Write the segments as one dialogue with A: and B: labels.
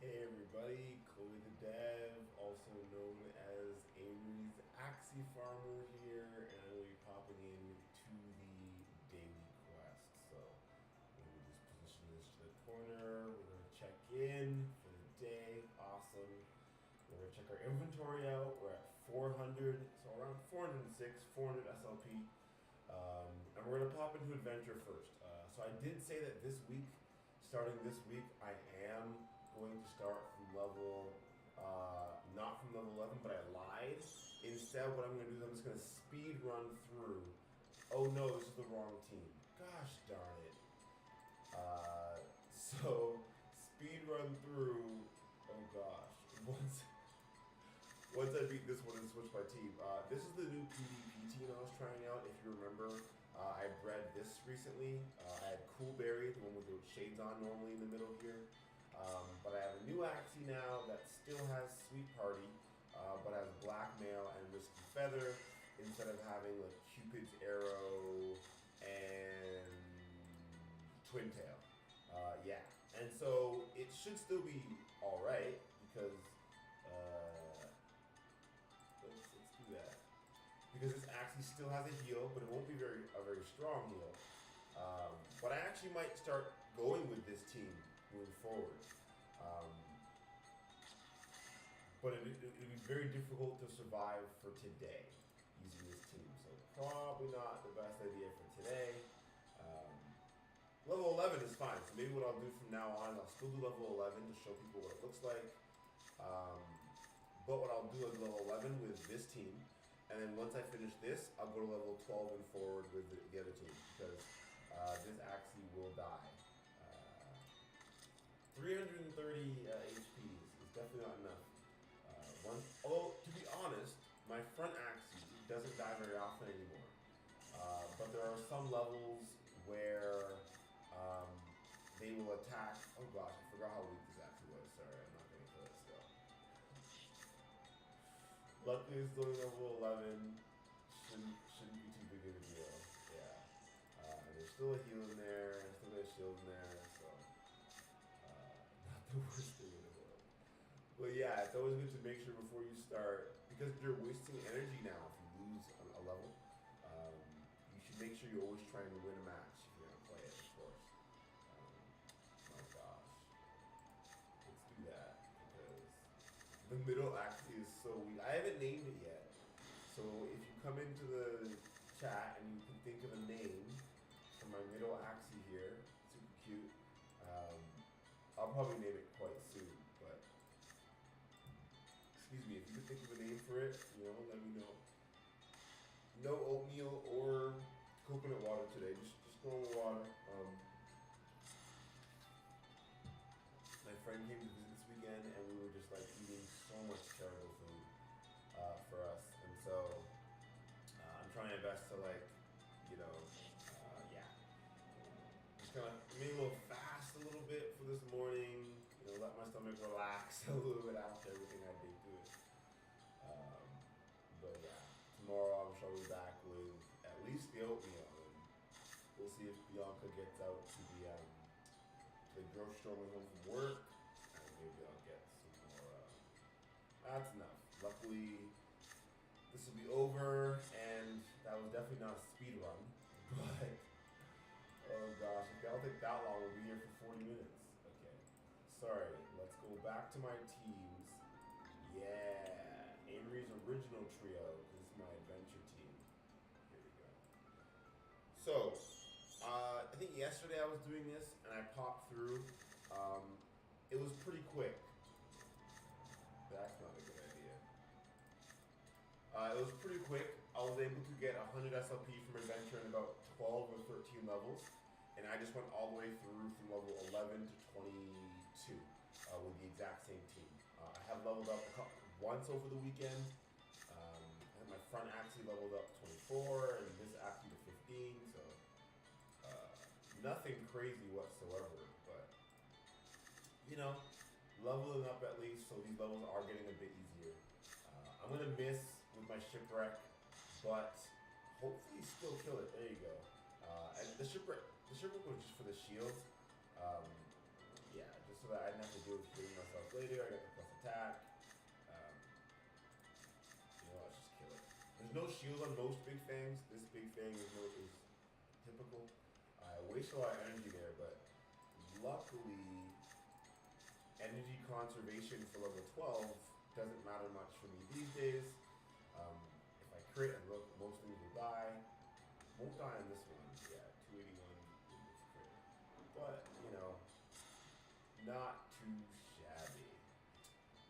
A: Hey everybody, Chloethedev, also known as Aimery's Axie Farmer here, and I'm going to be popping in to the daily quest. So I'm going to just position this to the corner. We're going to check in for the day. Awesome. We're going to check our inventory out. We're at 400, so around 406, 400 SLP. And we're going to pop into adventure first. So I did say that this week, starting this week, I am going to start from level, not from level 11, but I lied. Instead, what I'm going to do is I'm just going to speed run through. Oh no, this is the wrong team. Gosh darn it. So, speed run through, oh gosh, once I beat this one and switch my team. This is the new PvP team I was trying out. If you remember, I bred this recently. I had Cool Berry, the one with the shades on normally in the middle here. But I have a new Axie now that still has Sweet Party, but has Blackmail and Risky Feather instead of having like Cupid's Arrow and Twin Tail. Yeah, and so it should still be alright because let's do that. Because this Axie still has a heal, but it won't be a very strong heal. But I actually might start going with this team moving forward. But it'd be very difficult to survive for today using this team. So probably not the best idea for today. Level 11 is fine. So maybe what I'll do from now on, I'll still do level 11 to show people what it looks like. But what I'll do is level 11 with this team. And then once I finish this, I'll go to level 12 and forward with the other team. Because this Axie will die. 330 HPs is definitely not enough. Although, to be honest, my front Axie doesn't die very often anymore. But there are some levels where they will attack. Oh gosh, I forgot how weak this Axie was. Sorry, I'm not going to kill it still. Luckily, it's only level 11. Shouldn't be too big of a deal. Yeah. There's still a heal in there. There's still a shield in there. So. Not the worst thing in the world. But yeah, it's always good to make sure before you start, because you're wasting energy now if you lose a level, you should make sure you're always trying to win a match if you're going to play it, of course. My gosh. Let's do that, because the middle Axie is so weak. I haven't named it yet. So if you come into the chat and you can think of a name for my middle Axie here, super cute. I'll probably name it quite soon, but excuse me, if you could think of a name for it, let me know. No oatmeal or coconut water today, just normal water. My friend came to visit this weekend and we were just like eating so much terrible food for us, and so I'm trying my best to yeah. Just kind of made a little fast a little bit for this morning, let my stomach relax a little bit after everything I did to it. But yeah, tomorrow I'm sure I'll be back with at least the oatmeal, and we'll see if Bianca gets out to the grocery store when home from work, and maybe I'll get some more. That's enough. Luckily, this will be over, and that was definitely not a speed run, but. Oh gosh, if that'll take that long, we'll be here for 40 minutes. Okay. Sorry, let's go back to my teams. Yeah, Aimery's original trio. This is my adventure team. Here we go. So, I think yesterday I was doing this and I popped through. It was pretty quick. That's not a good idea. It was pretty quick. I was able to get 100 SLP from Adventure in about 12 or 13 levels, and I just went all the way through from level 11 to 22 with the exact same team. I have leveled up once over the weekend. I had my front Axie leveled up to 24, and this Axie to 15, so nothing crazy whatsoever, but leveling up at least, so these levels are getting a bit easier. I'm going to miss with my shipwreck, but hopefully still kill it. There you go. And the shipwreck was just for the shield. Yeah, just so that I didn't have to deal with killing myself later. I got the plus attack. Um, let's just kill it. There's no shield on most big fangs. This big fang is typical. I wasted a lot of energy there, but luckily, energy conservation for level 12 doesn't matter much for me these days. If I crit and look, most things will die. Won't die on this one. Yeah, 281 is crit. But, not too shabby.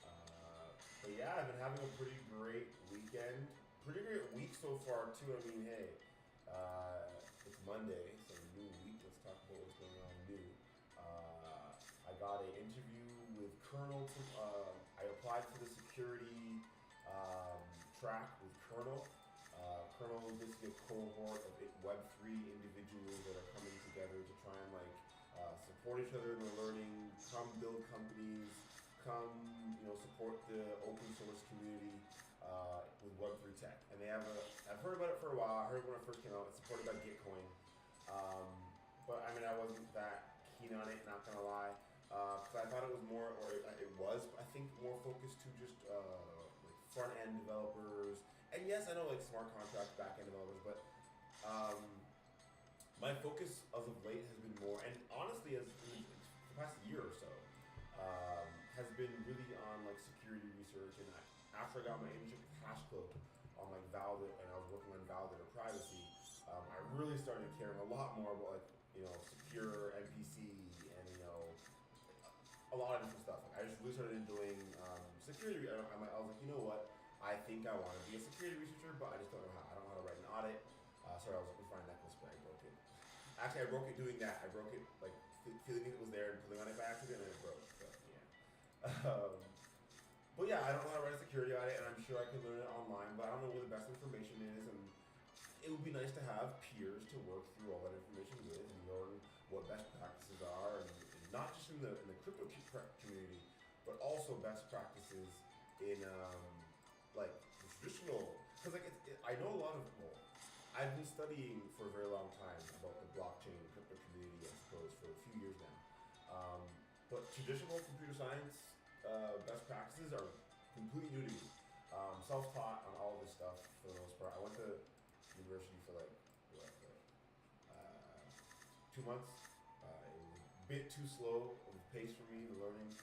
A: But yeah, I've been having a pretty great weekend. Pretty great week so far too. I mean, hey, it's Monday, so new week. Let's talk about what's going on new. I got an interview with Colonel. I applied for the security track with Colonel. Colonel is basically a cohort of Web3 individuals that are coming together to try and support each other in their learning, come build companies, come support the open source community with Web3 tech. And they have I've heard about it for a while. I heard when it first came out. It's supported by Gitcoin. But I mean, I wasn't that keen on it, not gonna lie. Because I thought it was more, or it was, I think, more focused to just front end developers. And yes, I know smart contract back end developers, but my focus as of late has been more, and honestly, as in the past year or so, has been really on security research. And after I got my internship with Hashcloak on Validator, and I was working on Validator privacy, I really started caring a lot more about secure MPC and a lot of different stuff. I just really started enjoying security. I was like, you know what? I think I want to be a security researcher, but I just don't know how. I don't know how to write an audit. Sorry, I was looking for a necklace, but I broke it. Actually, I broke it doing that. I broke it feeling it was there and pulling on it by accident, and it broke. But yeah. But yeah, I don't know how to write a security audit, and I'm sure I could learn it online, but I don't know where the best information is, and it would be nice to have peers to work through all that information with and learn what best practices are, and not just in the crypto community, but also best practices in the traditional. Because I know a lot of I've been studying for a very long time about the blockchain and crypto community, I suppose, for a few years now. But traditional computer science best practices are completely new to me. Self-taught on all this stuff for the most part. I went to university for 2 months. It was a bit too slow of a pace for me, the learning,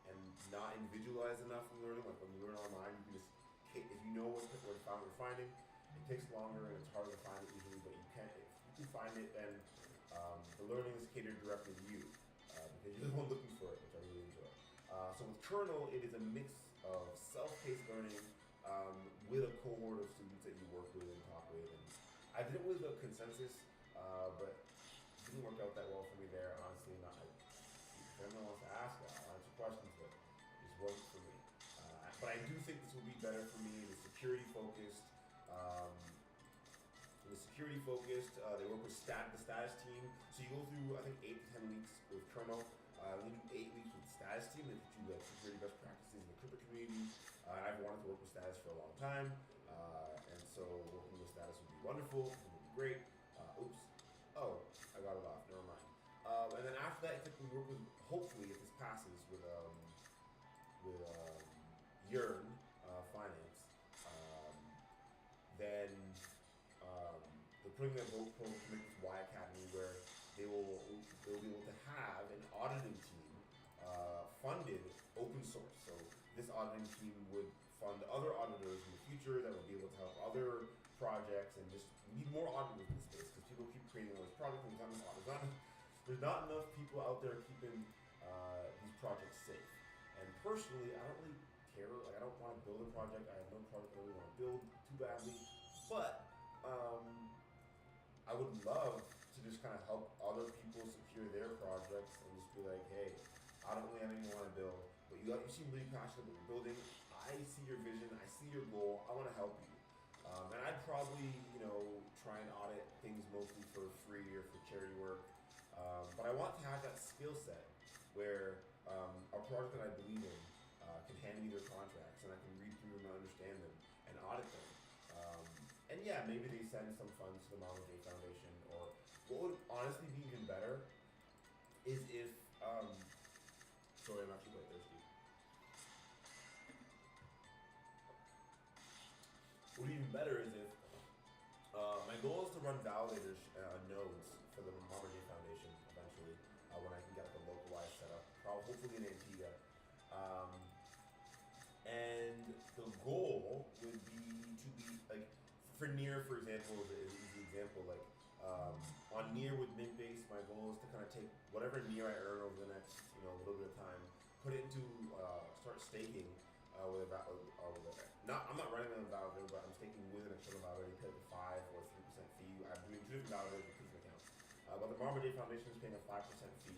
A: and not individualized enough in learning. When you learn online, you can just, if you know what you're finding, it takes longer and it's harder to find it usually, but if you can find it, then the learning is catered directly to you, because you're the one looking for it, which I really enjoy. So with Kernel, it is a mix of self-paced learning with a cohort of students that you work with and talk with. And I did it with a consensus, but it didn't work out that well for me there, honestly. If anyone wants to ask, I'll answer questions, but it just wasn't for me. But I do think this will be better for me. It's security focused. They work with the status team. So you go through, I think, 8 to 10 weeks with Kernel. We do 8 weeks with the status team. They teach you security best practices in the crypto community. I've wanted to work with status for a long time, and so working with status would be wonderful. It would be great. Oops. Oh, I got it off. Never mind. And then after that, I think we work with, hopefully, if this passes, with Yearn Finance. Then they're putting their vote program to make this Y Academy, where they'll be able to have an auditing team funded open source. So this auditing team would fund other auditors in the future that would be able to help other projects, and just need more auditors in this space, because people keep creating all these projects and there's not enough people out there keeping these projects safe. And personally, I don't really care. I don't want to build a project. I have no project I really want to build too badly. But I would love to just kind of help other people secure their projects and just be like, hey, I don't really have anything I want to build, but you seem really passionate about your building. I see your vision. I see your goal. I want to help you. And I'd probably, try and audit things mostly for free or for charity work. But I want to have that skill set where a project that I believe in can hand me their contracts, and I can read through them and understand them and audit them. And yeah, maybe they send some funds to the Mama J Foundation, or what would honestly be even better is if what would be even better is if my goal is to run validators nodes for the Mama J Foundation eventually when I can get like a localized setup, probably hopefully in Antigua. And the goal would be to be like for Near, for example, is an easy example. Like on Near with mint base, my goal is to kind of take whatever Near I earn over the next little bit of time, put it into start staking with a I'm not running on a validator, but I'm staking with an external validator. You pay like a 5 or 3% fee. I'm doing 2 different validators with different accounts. But the Marble Day Foundation is paying a 5% fee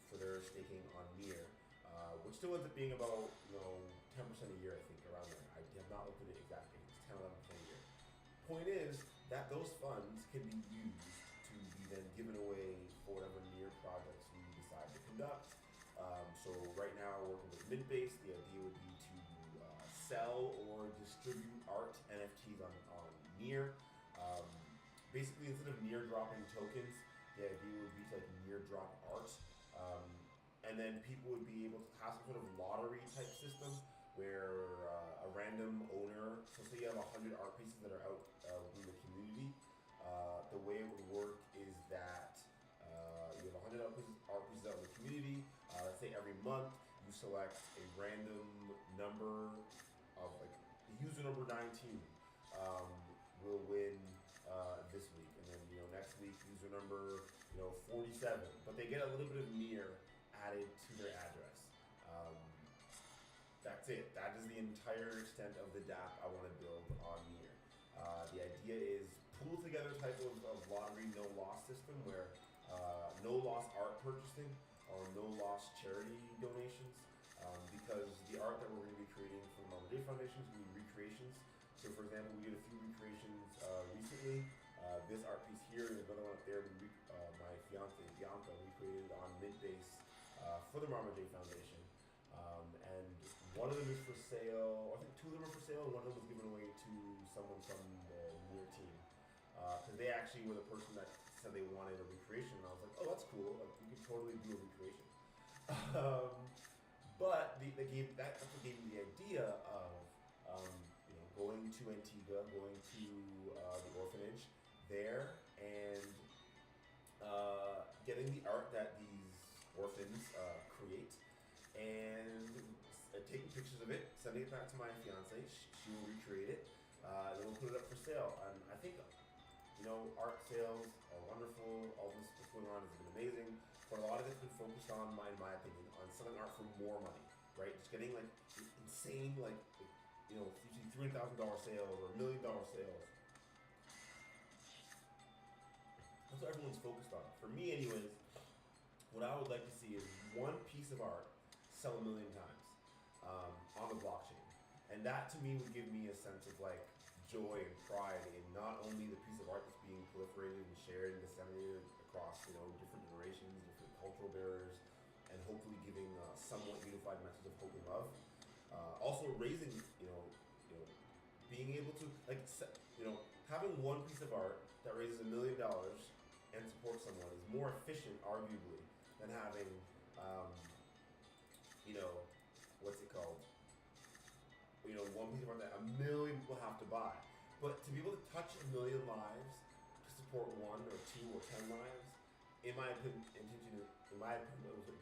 A: for their staking on Near, which still ends up being about 10% a year, I think, around there. I have not looked at it exactly. It's 10, 11% a year. Point is that those funds can be used to be then given away for whatever Near projects we decide to conduct. So right now, working with Mintbase, the idea would be to sell or distribute art NFTs on Near. Basically, instead of Near dropping tokens, the idea would be to like Near drop art. And then people would be able to have some sort of lottery type system where a random owner, so say you have 100 art pieces that are out in the community, the way it would work is that you have 100 art pieces out in the community. Let's say every month you select a random number of like user number 19 will win this week, and then next week user number 47. But they get a little bit of Near added to their address. That's it. That is the entire extent of the DApp I want to build on Near. The idea is pool together type of lottery no loss system where no loss art purchasing or no loss charity donations, because the art that we're going to be creating for the Mama J Foundation is going to be recreations. So for example, we did a few recreations recently. This art piece here and another one up there, my fiance Bianca recreated on Mintbase for the Mama J Foundation. And one of them is for sale, I think 2 of them are for sale, and one of them was given away to someone from the Near team. Because they actually were the person that said they wanted a recreation, and I was like, oh, that's cool, like, we could totally do a recreation. But that's what gave me the idea of going to Antigua, going to the orphanage there, and getting the art that these orphans create, and taking pictures of it, sending it back to my fiance. She will recreate it, and then we'll put it up for sale. And I think art sales are wonderful. All this what's going on has been amazing, but a lot of it's been focused on, in my opinion, on selling art for more money, right? Just getting like insane, like usually $300,000 sales or $1 million sales. That's what everyone's focused on. For me, anyways, what I would like to see is one piece of art sell 1 million times on the blockchain, and that to me would give me a sense of like joy and pride in not only the piece of art that's being proliferated and shared and disseminated across different generations, different cultural barriers, and hopefully giving a somewhat unified message of hope and love. Also raising being able to having one piece of art that raises $1 million and supports someone is more efficient, arguably, than having what's it called? One piece of art that 1 million people have to buy. But to be able to touch 1 million lives to support 1 or 2 or 10 lives, in my opinion, it was what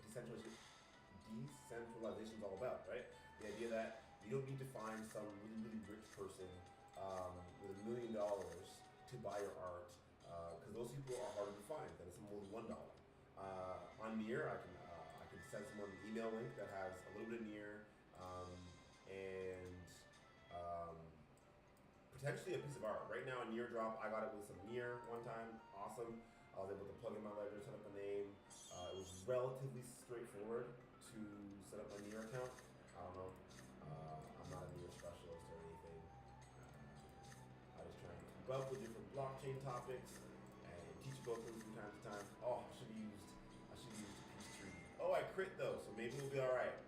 A: decentralization is all about, right? The idea that you don't need to find some really, really rich person with $1 million to buy your art, because those people are harder to find than someone with $1. On Near, I can send someone an email link that has a little bit of Near, and potentially a piece of art. Right now, a Near drop, I got it with some Near one time, awesome. I was able to plug in my ledger, set up a name. It was relatively straightforward to set up a Near account. I don't know. I'm not a Near specialist or anything. I just try and keep up with different blockchain topics and teach about them from time to time. Oh, I should have used Peace Treaty. Oh, I crit though, so maybe we'll be all right.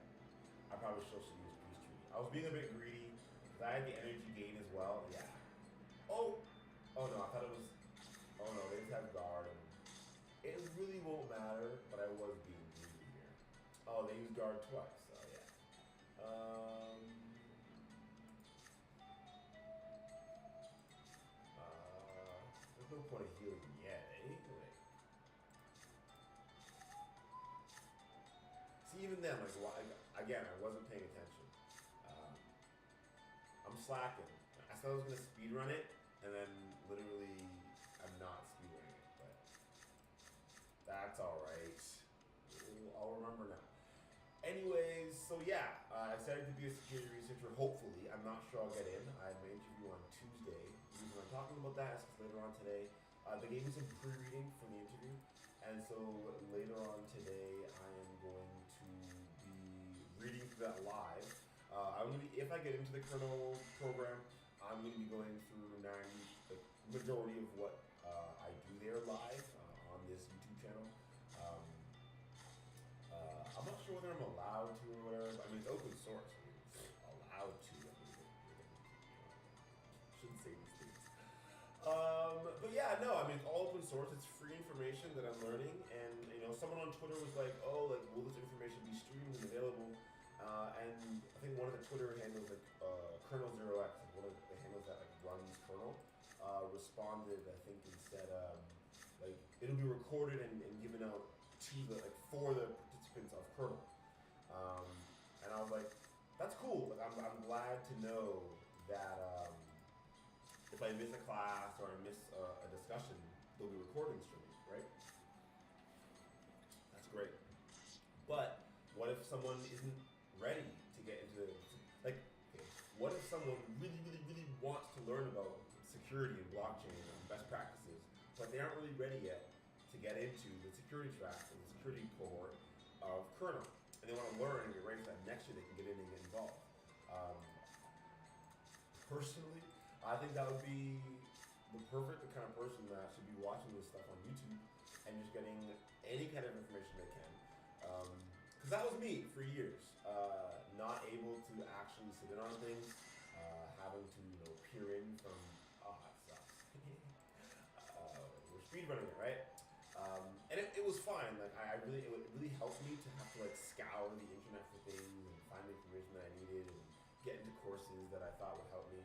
A: I probably still should use Peace Treaty. I was being a bit greedy because I had the energy gain as well. Yeah. Oh no, I thought it was. Oh no, they just have guard, and it really won't matter. But I was being greedy here. Oh, they used guard twice. So yeah. point of healing yet, eh? Like, see, even then, like, again, I wasn't paying attention. Um, I'm slacking. I said I was gonna speed run it, and then literally, I'm not speed running it. But that's all right. I'll remember now. Anyways, so yeah, I decided to be a security researcher. Hopefully, I'm not sure I'll get in. I have my interview on Tuesday. The reason I'm talking about that is because later on today, they gave me some pre-reading for the interview, and so later on today, I am going to be reading through that live. I'm gonna be, if I get into the kernel program, I'm going to be going through the majority of what I do there live on this YouTube channel. I'm not sure whether I'm allowed to or whatever. I mean, it's open source. I mean, it's allowed to. I mean, shouldn't say these things. But yeah, no. I mean, it's all open source. It's free information that I'm learning. And you know, someone on Twitter was like, "Oh, like, will this information be streamed and available?" And I think one of the Twitter handles, like Kernel0x, like one of the handles that like runs kernel, responded. I think and said, like, it'll be recorded and given out to the for the participants of kernel. And I was like, that's cool. Like, I'm glad to know that if I miss a class or I miss a discussion, they'll be recording streaming, right? That's great. But what if someone isn't ready to get into like? Okay, what if someone really, really, really wants to learn about security and blockchain and best practices, but they aren't really ready yet to get into the security track and the security cohort of kernel, and they want to learn and get ready for that next year? They can get in and get involved. Personally, I think that would be the kind of person that should be watching this stuff on YouTube and just getting any kind of information they can. Because that was me for years, not able to actually sit in on things, having to peer in from that sucks. We're speedrunning it, right? And it was fine. Like it really helped me to have to like scour the internet for things and find the information that I needed and get into courses that I thought would help me.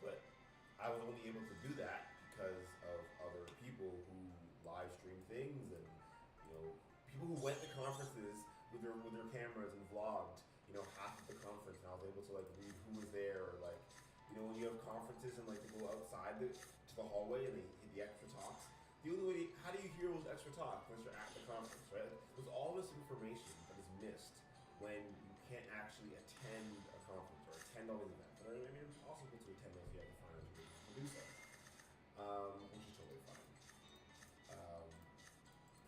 A: But I was only able to do that because of other people who live stream things and people who went to conferences with their cameras and vlogged half of the conference, and I was able to like read who was there, or like when you have conferences and like they go outside to the hallway and they hit the extra talks. The only way, how do you hear those extra talks unless you're at the conference, right? There's all this information that is missed when you can't actually attend a conference or attend all these events. I mean, it's impossible to attend those if you have the finance agreement to do so, which is totally fine.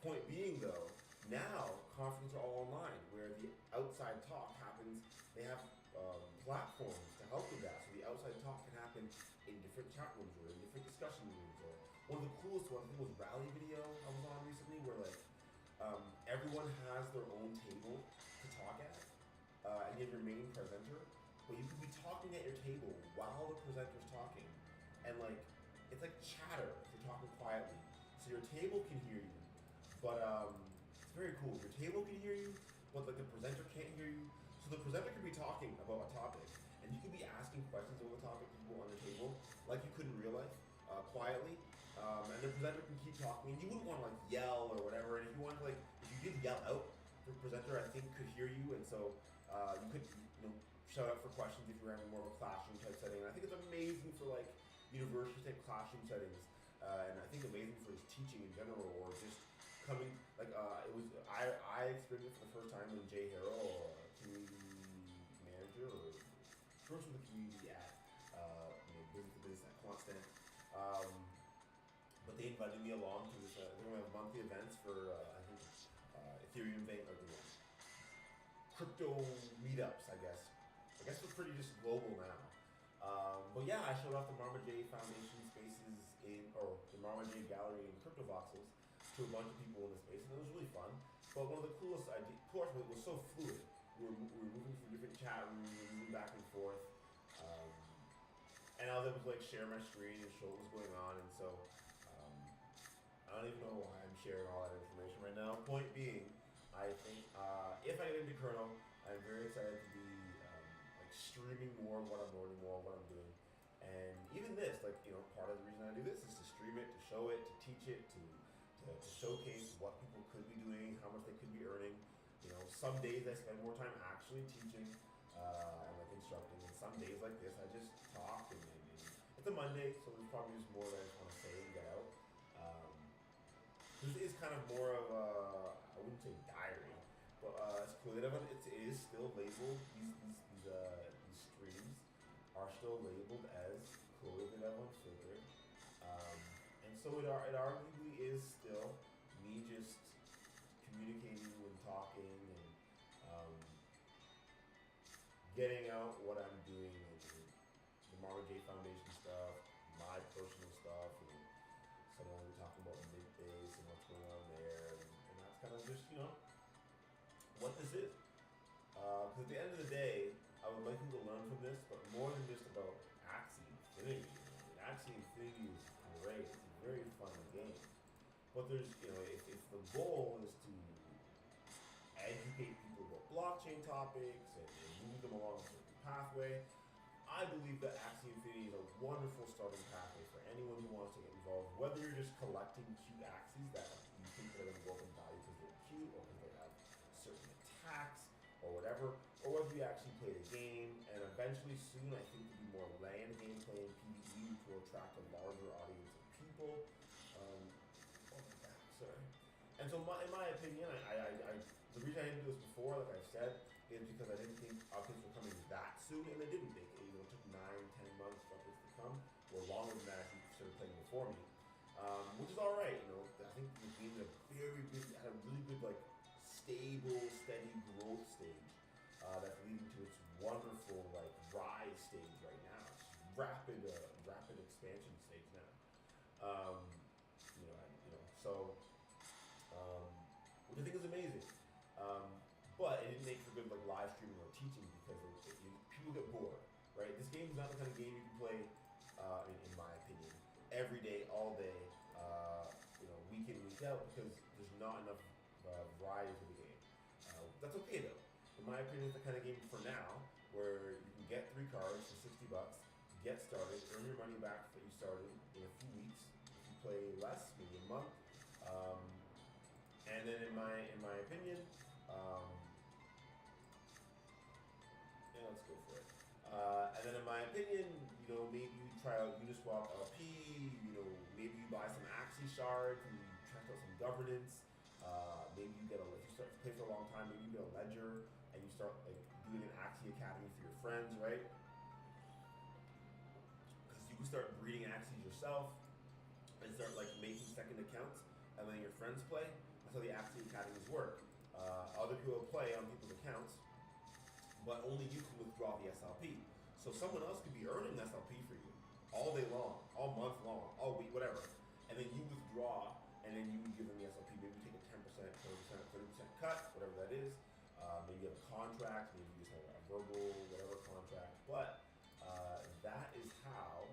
A: Point being, though, now conferences are all online, where the outside talk happens. They have platforms to help with that, so the outside talk can happen in different chat rooms or in different discussion rooms. Or one of the coolest ones, I think, was Rally video I was on recently, where like everyone has their own table to talk at, and you have your main presenter, but you could be talking at your table while the presenter's talking, and like it's like chatter if you're talking quietly, so your table can hear you, but it's very cool. Your table can hear you, but like the presenter can't hear you. So the presenter could be talking about a topic, and you could be asking questions about the topic to people on your table, like you could in real life, quietly. And the presenter can keep talking, and you wouldn't want to like yell or whatever. And if you want to if you did yell out, the presenter I think could hear you, and so you could shout out for questions if you're having more of a classroom type setting. And I think it's amazing for like university type classroom settings, and I think amazing for just teaching in general, or just coming it was I experienced it for the first time when Jay Harrell, community manager or person with the community at business to business at Constant. But they invited me along to this. They're going to have monthly events for I think Ethereum bank or crypto meetups. I guess it's pretty just global now. But yeah, I showed off the Marma J Foundation spaces or the Marma J Gallery in Crypto Voxels to a bunch of people in the space, and it was really fun. But one of the coolest parts of it was so fluid. We were moving through different chat rooms, we were moving back and forth, and I was able to like share my screen and show what was going on. And so I don't even know why I'm sharing all that information right now. Point being, I think if I get into kernel, I'm very excited to be like streaming more of what I'm learning, more of what I'm doing. And even this, like, part of the reason I do this is to stream it, to show it, to teach it, to showcase what people could be doing, how much they could be earning. Some days I spend more time actually teaching and like instructing, and some days like this I just talk and it's a Monday, so there's probably just more that I just want to say and get out. This is kind of more of a, I wouldn't say diary, but it's Chloethedev. It is still labeled. These streams are still labeled as Chloethedev Unfiltered, and so it arguably is still me just communicating and talking and getting out what I'm doing and the Marvin J Foundation stuff, my personal stuff, and someone we're talking about mid-base and what's going on there, and that's kind of just what this is. Because at the end of the day, I would like you to learn from this, but more than just about Axie Infinity. Axie Infinity is great. It's a very fun game. But there's, if the goal is to educate people about blockchain topics and move them along a certain pathway, I believe that Axie Infinity is a wonderful starting pathway for anyone who wants to get involved, whether you're just collecting cute Axies that you think are going to go up in value because they're cute or because they have certain attacks or whatever, or whether you actually play the game, and eventually soon I think there'll be more land gameplay and PvE, which will attract a larger audience of people. Sorry. And so in my opinion, the reason I didn't do this before, like I said, is because I didn't think updates were coming that soon, and they didn't. It took 9-10 months for updates to come, or longer than that if you started playing before me, which is all right. I think the game had a really good, like, stable, steady growth stage that's leading to its wonderful, like, rise stage right now. It's rapid expansion stage now. Which I think is amazing. But it didn't make for good like live streaming or teaching because people get bored, right? This game is not the kind of game you can play, in my opinion, every day, all day, week in, week out, because there's not enough variety to the game. That's okay though. In my opinion, it's the kind of game for now where you can get 3 cards for $60, get started, earn your money back that you started in a few weeks. If you play less, maybe a month. And then in my opinion, let's go for it. And then in my opinion, maybe you try out Uniswap LP, maybe you buy some Axie shards and you try out some governance. Maybe if you start to play for a long time, maybe you get a ledger and you start like doing an Axie Academy for your friends, right? Because you can start breeding Axies yourself and start like making second accounts and letting your friends play. That's how the Axie Academies work. Other people play on people's accounts, but only you can withdraw the SLP. So someone else could be earning SLP for you all day long, all month long, all week, whatever. And then you withdraw, and then you would give them the SLP. Maybe take a 10%, 20%, 30% cut, whatever that is. Maybe you have a contract, maybe you just have a verbal, whatever contract. But that is how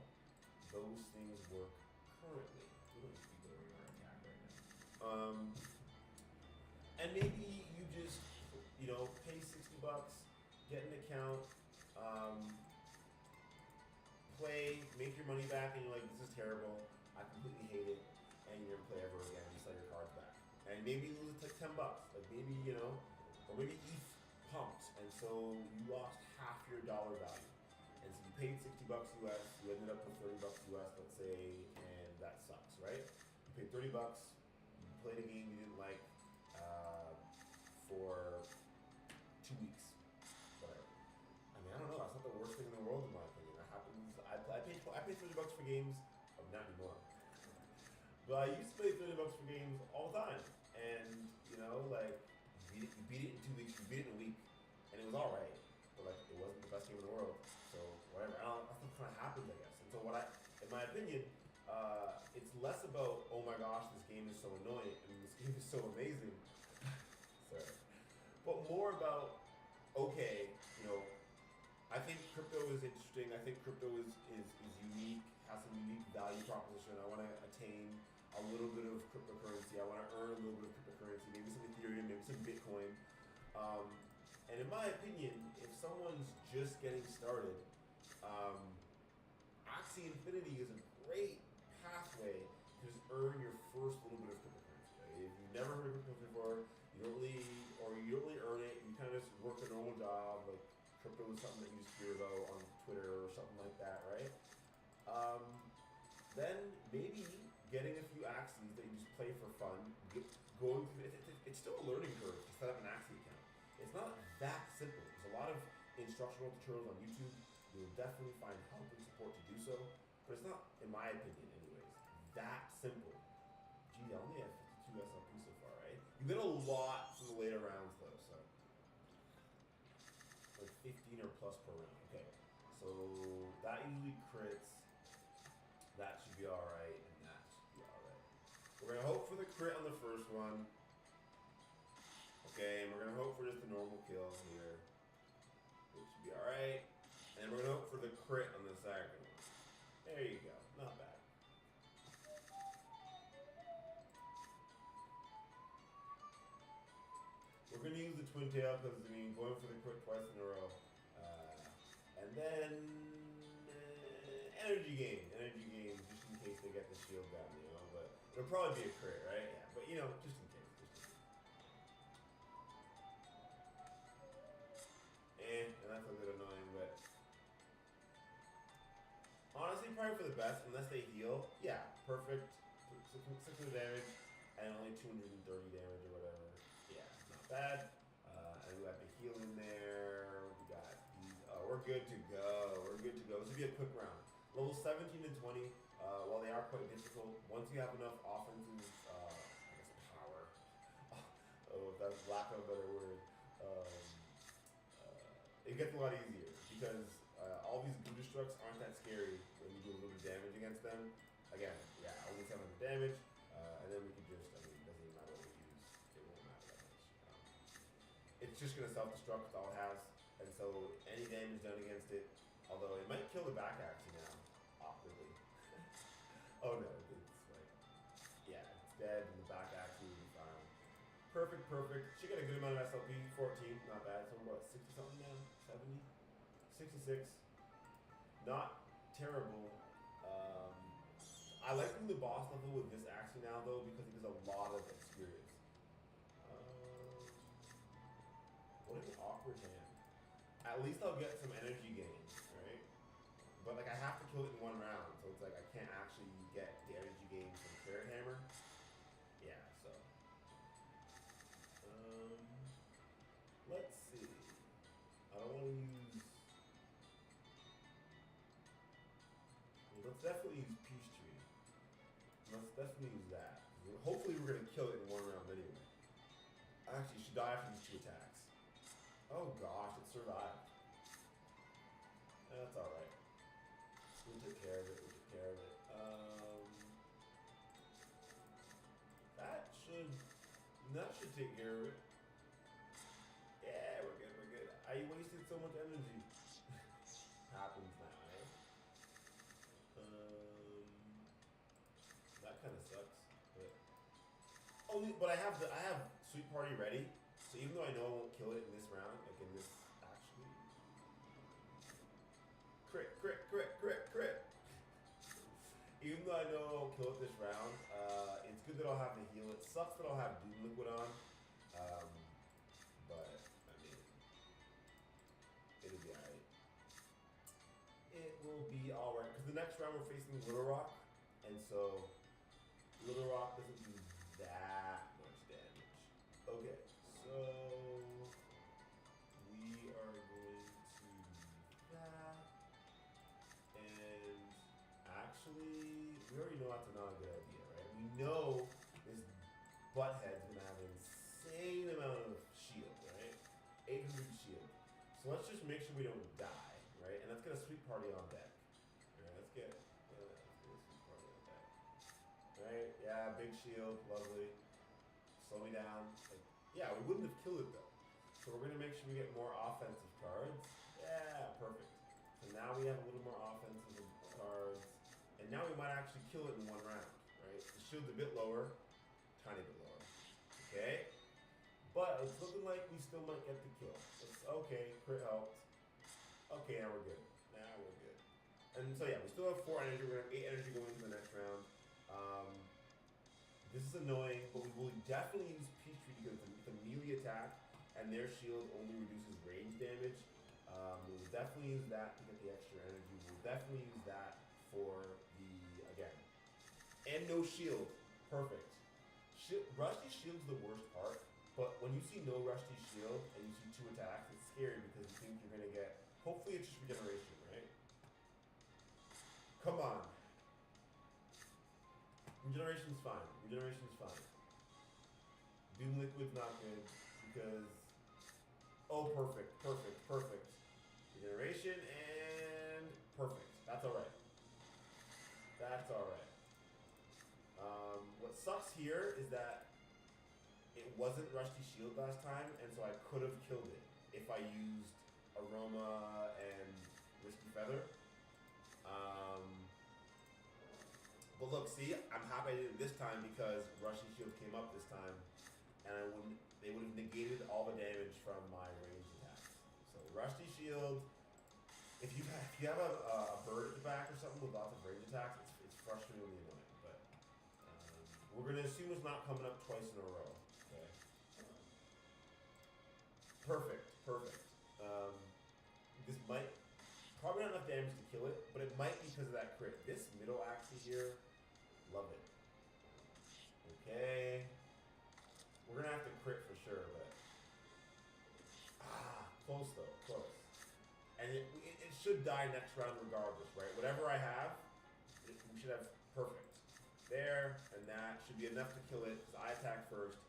A: those things work currently. We don't need to be going on attack right now. And maybe you just, pay $60, get an account, play, make your money back, and you're like, this is terrible, I completely hate it, and you never play ever again, you sell your cards back. And maybe you lose it to $10, like maybe, or maybe ETH pumped, and so you lost half your dollar value. And so you paid $60 US, you ended up with $30 US, let's say, and that sucks, right? You paid $30, you played a game you didn't like, for 2 weeks, whatever. I mean, I don't know. That's not the worst thing in the world, in my opinion. That happens. I pay $30 for games. Not anymore. But I used to pay $30 for games all the time, and like you beat it in 2 weeks. You beat it in a week, and it was all right. But like, it wasn't the best game in the world. So whatever. That's what kind of happens, I guess. And so in my opinion, it's less about, oh my gosh, this game is so annoying and this game is so amazing. Sorry. But more about, okay, I think crypto is interesting. I think crypto is unique, has some unique value proposition. I want to attain a little bit of cryptocurrency. I want to earn a little bit of cryptocurrency, maybe some Ethereum, maybe some Bitcoin. And in my opinion, if someone's just getting started, Axie Infinity is a great pathway to just earn your first little bit of cryptocurrency. Right? If you've never heard of cryptocurrency before, you don't really earn it. You kind of just work a normal job, like crypto is something that you just hear about on Twitter or something like that, right? Then maybe getting a few Axies that you just play for fun, going through it's still a learning curve to set up an Axie account. It's not that simple. There's a lot of instructional tutorials on YouTube. You'll definitely find help and support to do so, but it's not, in my opinion anyways, that simple. Gee, I only have 52 SLP so far, right? You get a lot from the later rounds though, so like 15 or plus per round. Okay, so that usually crits. That should be alright, and that should be alright. We're gonna hope for the crit on the first one. Okay, and we're gonna hope for just the normal kills here, which should be alright. And we're gonna hope for the crit on the second one. There you go, not bad. We're gonna use the twin tail because I mean going for the crit twice in a row, and then energy gain, just in case they get the shield down, you know. But it'll probably be a crit, right? Yeah, but you know, just in case. And that's a bit annoying, but honestly, probably for the best, unless they heal. Yeah, perfect. 600 damage and only 230 damage or whatever. Yeah, not bad. And we got the heal in there. We got these. We're good to go. We're good to go. This will be a quick round. Level 17 and 20, while they are quite difficult, once you have enough offensive, I guess, power, oh, if that's lack of a better word, it gets a lot easier because all these goo destructs aren't that scary when you do a little bit of damage against them. Again, yeah, only 700 damage, and then we can just, I mean, it doesn't even matter what we use, it won't matter that much. It's just going to self-destruct, that's all it has, and so any damage done against it, although it might kill the back Axie now, awkwardly. Oh no, it's like, yeah, it's dead, and the back Axie will be fine. Perfect. She got a good amount of SLP, 14, not bad. So what, 60 something now? 70? 66. Not terrible. I like doing the boss level with this Axie now though because it gives a lot of experience. What an awkward hand. At least I'll get some energy gains, right? But like I have to kill it in one round, so it's like I can't actually get the energy gains from Carrot Hammer. Yeah, so. Let's see. I don't want to use. Well, let's definitely use Peach Tree. Let's definitely use that. Hopefully we're gonna kill it in one round anyway. Actually, should die after these 2 attacks. Oh gosh, it survived. That's alright. We took care of it, that should take care of it. Yeah, we're good. I wasted so much energy. Happens now, eh? That kind of sucks. But I have Sweet Party ready, so even though I know I won't kill it in this round, like in this actually. Crit. Even though I know I'll kill it this round, it's good that I'll have to heal it. Sucks that I'll have Doom Liquid on, but I mean, it'll be alright. It will be alright, because the next round we're facing Little Rock, and so Little Rock doesn't do that much damage. Okay, so we are going to do that, and actually, we already know that's not a good idea, right? We know this butthead's gonna have an insane amount of shield, right? 800 shield. So let's just make sure we don't die, right? And let's get a Sweet Party on deck. Alright, let's get a Sweet Party on deck. Right? Yeah, big shield, lovely. Slow me down. Like, yeah, we wouldn't have killed it though. So we're gonna make sure we get more offensive cards. Yeah, perfect. So now we have a little more offensive cards. And now we might actually kill it in one round, right? The shield's a bit lower, tiny bit lower. Okay? But it's looking like we still might get the kill. It's okay, crit helped. Okay, now we're good. And so yeah, we still have 4 energy. We're gonna have 8 energy going into the next round. This is annoying, but we will definitely use Peach Tree because it's a melee attack, and their shield only reduces range damage. We'll definitely use that to get the extra energy. We'll definitely use that for the, again. And no shield. Perfect. Rusty Shield's the worst part, but when you see no Rusty Shield and you see 2 attacks, it's scary because you think you're going to get, hopefully it's just regeneration, right? Come on. Regeneration's fine. Regeneration's fine. Doom Liquid's not good because, oh, perfect, perfect, perfect. Regeneration and perfect. That's alright. That's alright. What sucks here is that it wasn't Rusty Shield last time, and so I could have killed it if I used Aroma and Risky Feather. But look, see, I'm happy I did it this time because Rusty Shield came up this time, and they would have negated all the damage from my ranged attacks. So Rusty Shield, if you have a bird at the back or something with lots of range attacks, it's frustratingly annoying. But we're gonna assume it's not coming up twice in a row. Okay. Perfect, perfect. This might probably not enough damage to kill it, but it might be because of that crit. This middle Axie here, love it. Okay. We're gonna have to crit for sure, but close though, close. And it should die next round regardless, right? Whatever I have, we should have perfect. There, and that should be enough to kill it, because I attack first.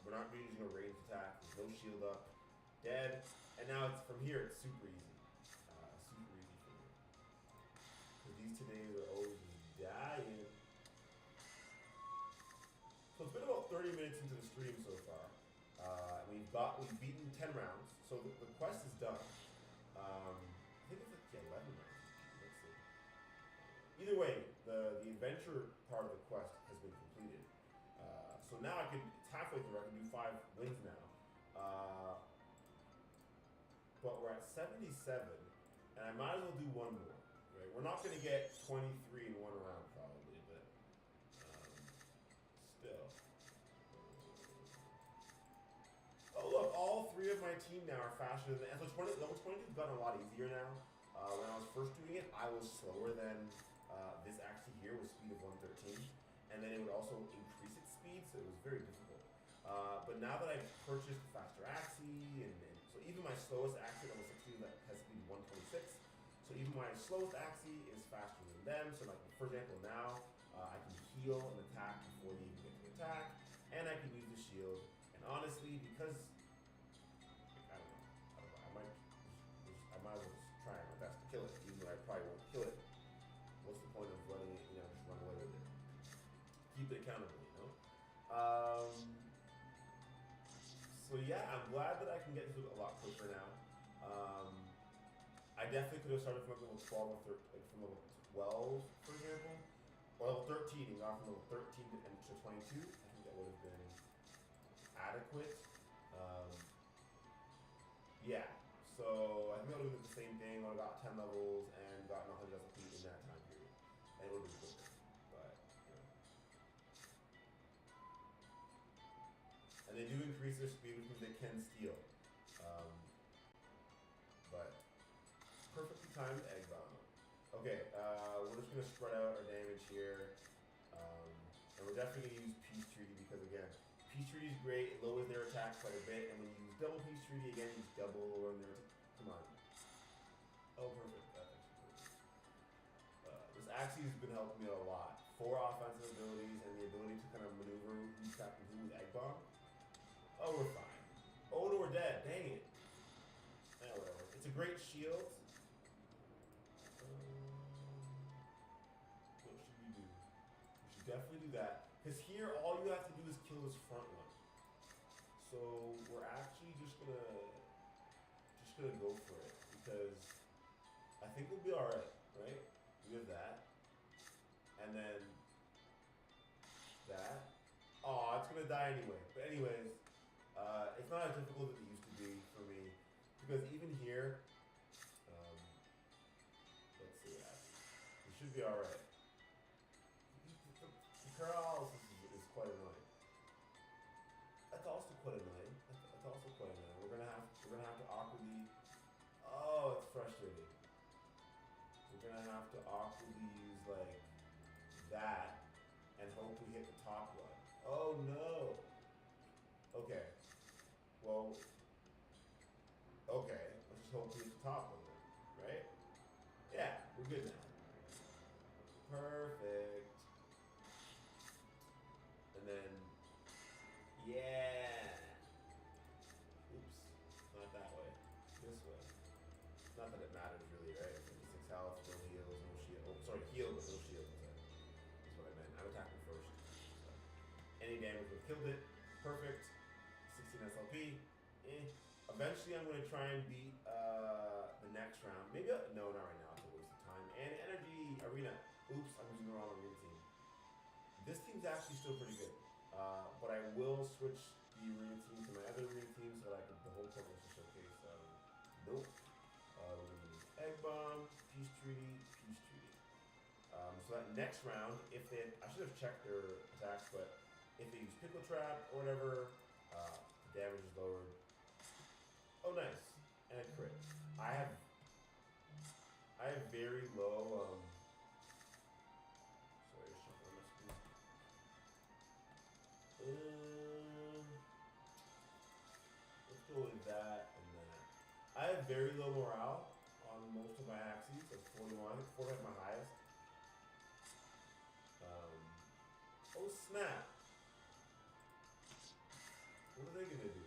A: We're not using a ranged attack, there's no shield up. Dead. And now it's from here, it's super easy. Super easy for me. Because these todays are always dying. So it's been about 30 minutes into the stream so far. We've beaten 10 rounds, so the quest is done. I think it's like 11 rounds. Let's see. Either way, the adventure part of the quest has been completed. So now it's halfway through, I can do 5 wins now. But we're at 77, and I might as well do 1 more, right? We're not gonna get 23 in 1 round probably, but still. Oh look, all 3 of my team now are faster than, and so level 22's gotten a lot easier now. When I was first doing it, I was slower than this Axie here with speed of 113, and then it would also increase its speed, so it was very difficult. But now that I've purchased the faster Axie, and so even my slowest Axie level 16 that has speed 126, so even my slowest Axie is faster than them. So like for example now, I can heal and attack before they even get to attack, and I can use the shield. And honestly, because I don't know, I might as well just try my best to kill it, even though I probably won't kill it. What's the point of letting it, just run away with it? Keep it accountable, So yeah, I'm glad that I can get this a lot quicker now. I definitely could have started from level 12 or from level 12, for example, or level 13 and gone from level 13 to 22. I think that would have been adequate. Yeah, so I think I would have done the same thing. I would have got 10 levels and gotten 100 SP in that time period, and it would have been quicker. But and they do increase their speed, which means they can steal. But perfectly timed egg bomb. Okay, we're just gonna spread out our damage here, and we're definitely gonna use Peace Treaty because again, Peace Treaty is great. It lowers their attack quite a bit, and when you use double Peace Treaty, again, you double lowering their attack. Come on. Oh, perfect. That's actually perfect. This Axie has been helping me a lot. 4 offensive abilities and the ability to kind of maneuver who's tapping who with egg bomb. Oh, we're fine. Oh, no, we're dead. Dang it. Whatever. It's a great shield. What should we do? We should definitely do that. Because here, all you have to do is kill this front one. So we're actually just gonna go for it because I think we'll be all right, right? We have that, and then that. Oh, it's gonna die anyway. But anyways, it's not as difficult as it used to be for me because even here, let's should be alright. The paralysis is quite annoying. That's also quite annoying. That's also quite annoying. We're gonna have to awkwardly. Oh, it's frustrating. We're gonna have to awkwardly use like that and hope we hit the top one. Oh no. Okay. Well. Okay. Let's just hope we hit the top one then, right? Yeah, we're good now. Perfect. And then, yeah. Oops, not that way. This way. Not that it matters really, right? 56 health, no heals, no shield. Oh, sorry, heal but no shield. That's what I meant. I'm attacking first. So, any damage would have killed it. Perfect. 16 SLP. Eventually, I'm going to try and beat the next round. Maybe no, not right now. It's a waste of time. And energy arena. Oops, I'm using the wrong arena team. This team's actually still pretty good. But I will switch the arena team to my other arena team so that I can the whole point was to showcase. Nope. We're gonna use egg bomb, peace treaty, peace treaty. So that next round, if they, I should have checked their attacks, but if they use pickle trap or whatever, the damage is lowered. Oh, nice, and a crit. I have very low. Sorry, shuffle my screen. Let's go with that and that. I have very low morale on most of my Axies, like 41. 40 is my highest. Oh snap! What are they gonna do?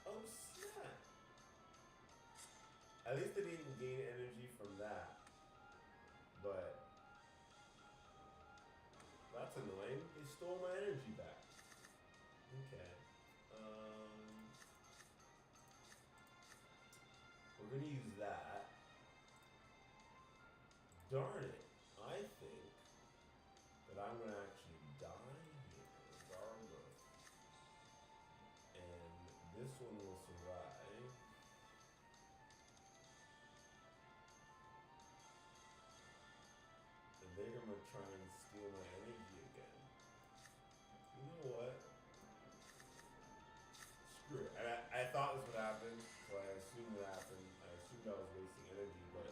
A: Oh snap! At least they didn't gain energy from that. But that's annoying. They stole my energy back. Okay. We're gonna use that. Darn it. I think that I'm gonna actually die here regardless. And this one will survive. And they're gonna try and steal my energy again. You know what? Screw it. I thought this would happen, so I assumed it happened. I assumed I was wasting energy, but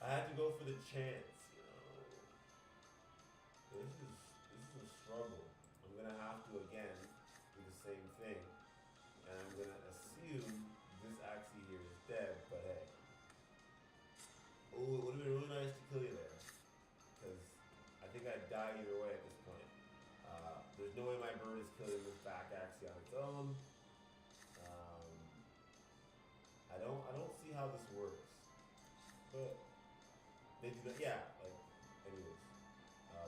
A: I had to go for the chance, you know. This is a struggle. I'm gonna have to again do the same thing, and I'm gonna assume this Axie here is dead. But hey, oh, it would have been really nice to kill you there, because I think I'd die either way at this point. There's no way my bird is killing this back Axie on its own. I don't see how this works, but they do not. Yeah, like anyways.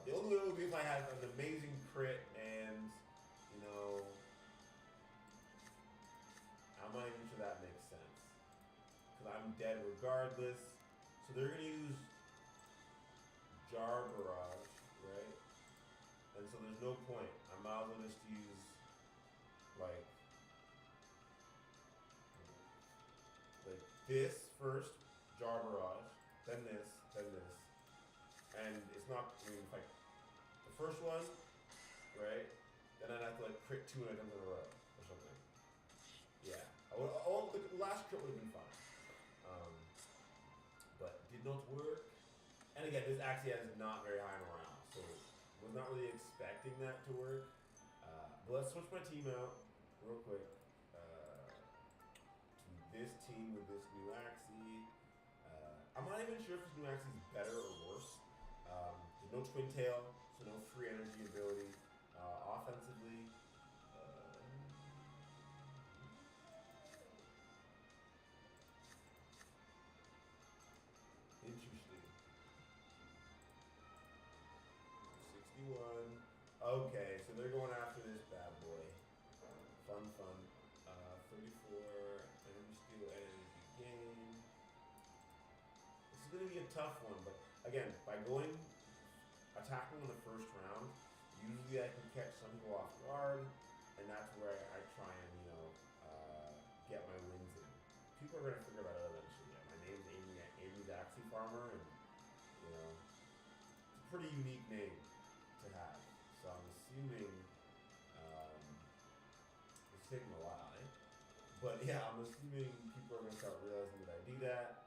A: The only way would be if I had an amazing crit and, you know, I'm not even sure that makes sense. Because I'm dead regardless. So they're going to use Jar Barrage, right? And so there's no point. I might as well just use, like this first, Jar Barrage, then this, and it's not, I mean, like, the first one, right, then I'd have to, like, crit 2 items in a row, or something. Yeah, the last crit would have been fine, but did not work, and again, this Axie has not very high morale, so was not really expecting that to work, but let's switch my team out, real quick, this team with this new Axie. I'm not even sure if this new Axie is better or worse. There's no Twin Tail, so no free energy ability. Offensively, interesting. 61. Okay, so they're going after this bad boy. Fun. 34. Energy steal, energy gain. This is going to be a tough one, but again, by attacking in the first round, usually I can catch some people off guard, and that's where I try and, you know, get my wins in. People are going to figure that out eventually. Yeah, my name's Aimery, Aimery's Axie Farmer, and unique name to have. So I'm assuming it's taking a while, eh? But yeah, I'm assuming people are gonna start realizing that I do that.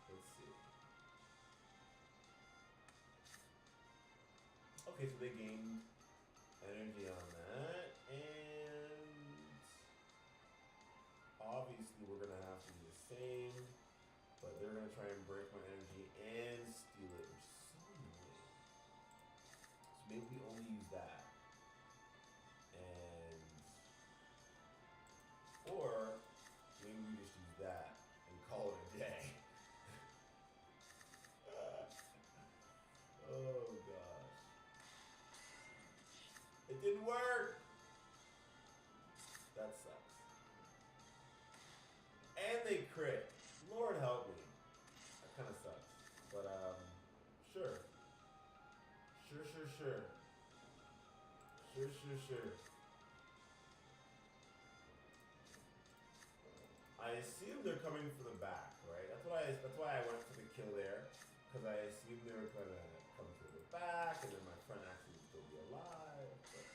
A: Let's see. Okay, so they gained energy on that, and obviously we're gonna have to do the same, but they're gonna try and break my energy and steal it, which is so annoying. So maybe we only use that, and or maybe we just use that and call it a day. Oh gosh, it didn't work. That sucks. And they crit. Lord help me. That kind of sucks. But sure. Sure. Sure. I assume they're coming for the back, right? That's why I went for the kill there, because I assumed they were gonna come to the back, and then my friend actually would still be alive. But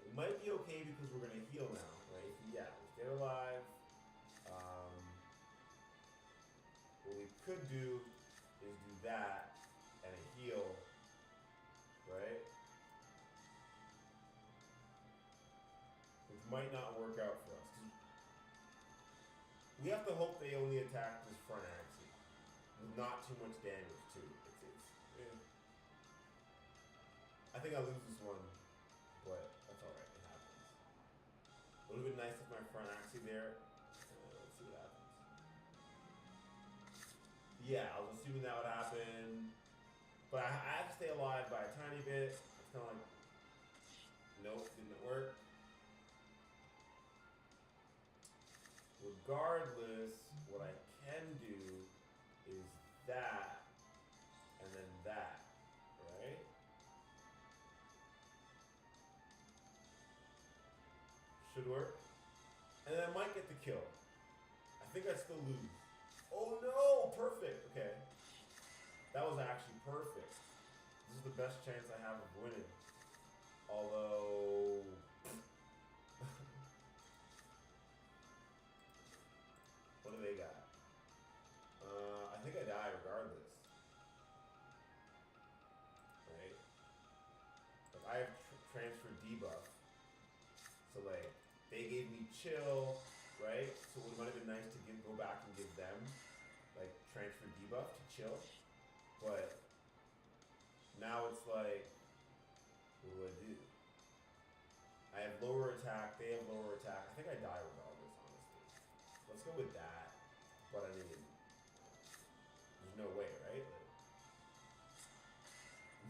A: it might be okay because we're gonna heal now, right? Yeah, we stay alive. What we could do is do that and a heal, right? Which might not work out for us. We have to hope they only attack this front axis with not too much damage too. I think I'll lose this one, but that's alright, it happens. It would have been nice if my front axis there. Let's see what happens. Yeah, I was assuming that would happen. But I have to stay alive by a tiny bit. It's kind of like, nope, didn't work. Regardless, what I can do is that, and then that, right? Should work. And then I might get the kill. I think I still lose. Oh no! Perfect! Okay. That was actually perfect. This is the best chance I have of winning. Although... what do they got? I think I die regardless. Right? Like I have transfer debuff. So like, they gave me chill, right? So it might have been nice to go back and give them like transfer debuff to chill. But now it's like, what do I do? I have lower attack, they have lower attack. I think I die regardless, honestly. Let's go with that. But I mean, there's no way, right? Like,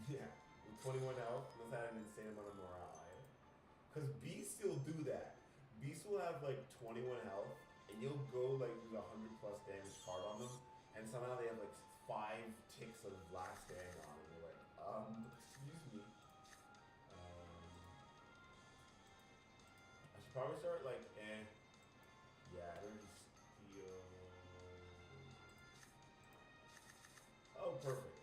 A: yeah, with 21 health, let's add an insane amount of morale. Because beasts still do that. Beasts will have like 21 health, and you'll go like do 100 plus damage card on them, and somehow they have like 5 ticks of last stand on them. You're like, excuse me. I should probably start like, yeah, energy steal. Oh, perfect.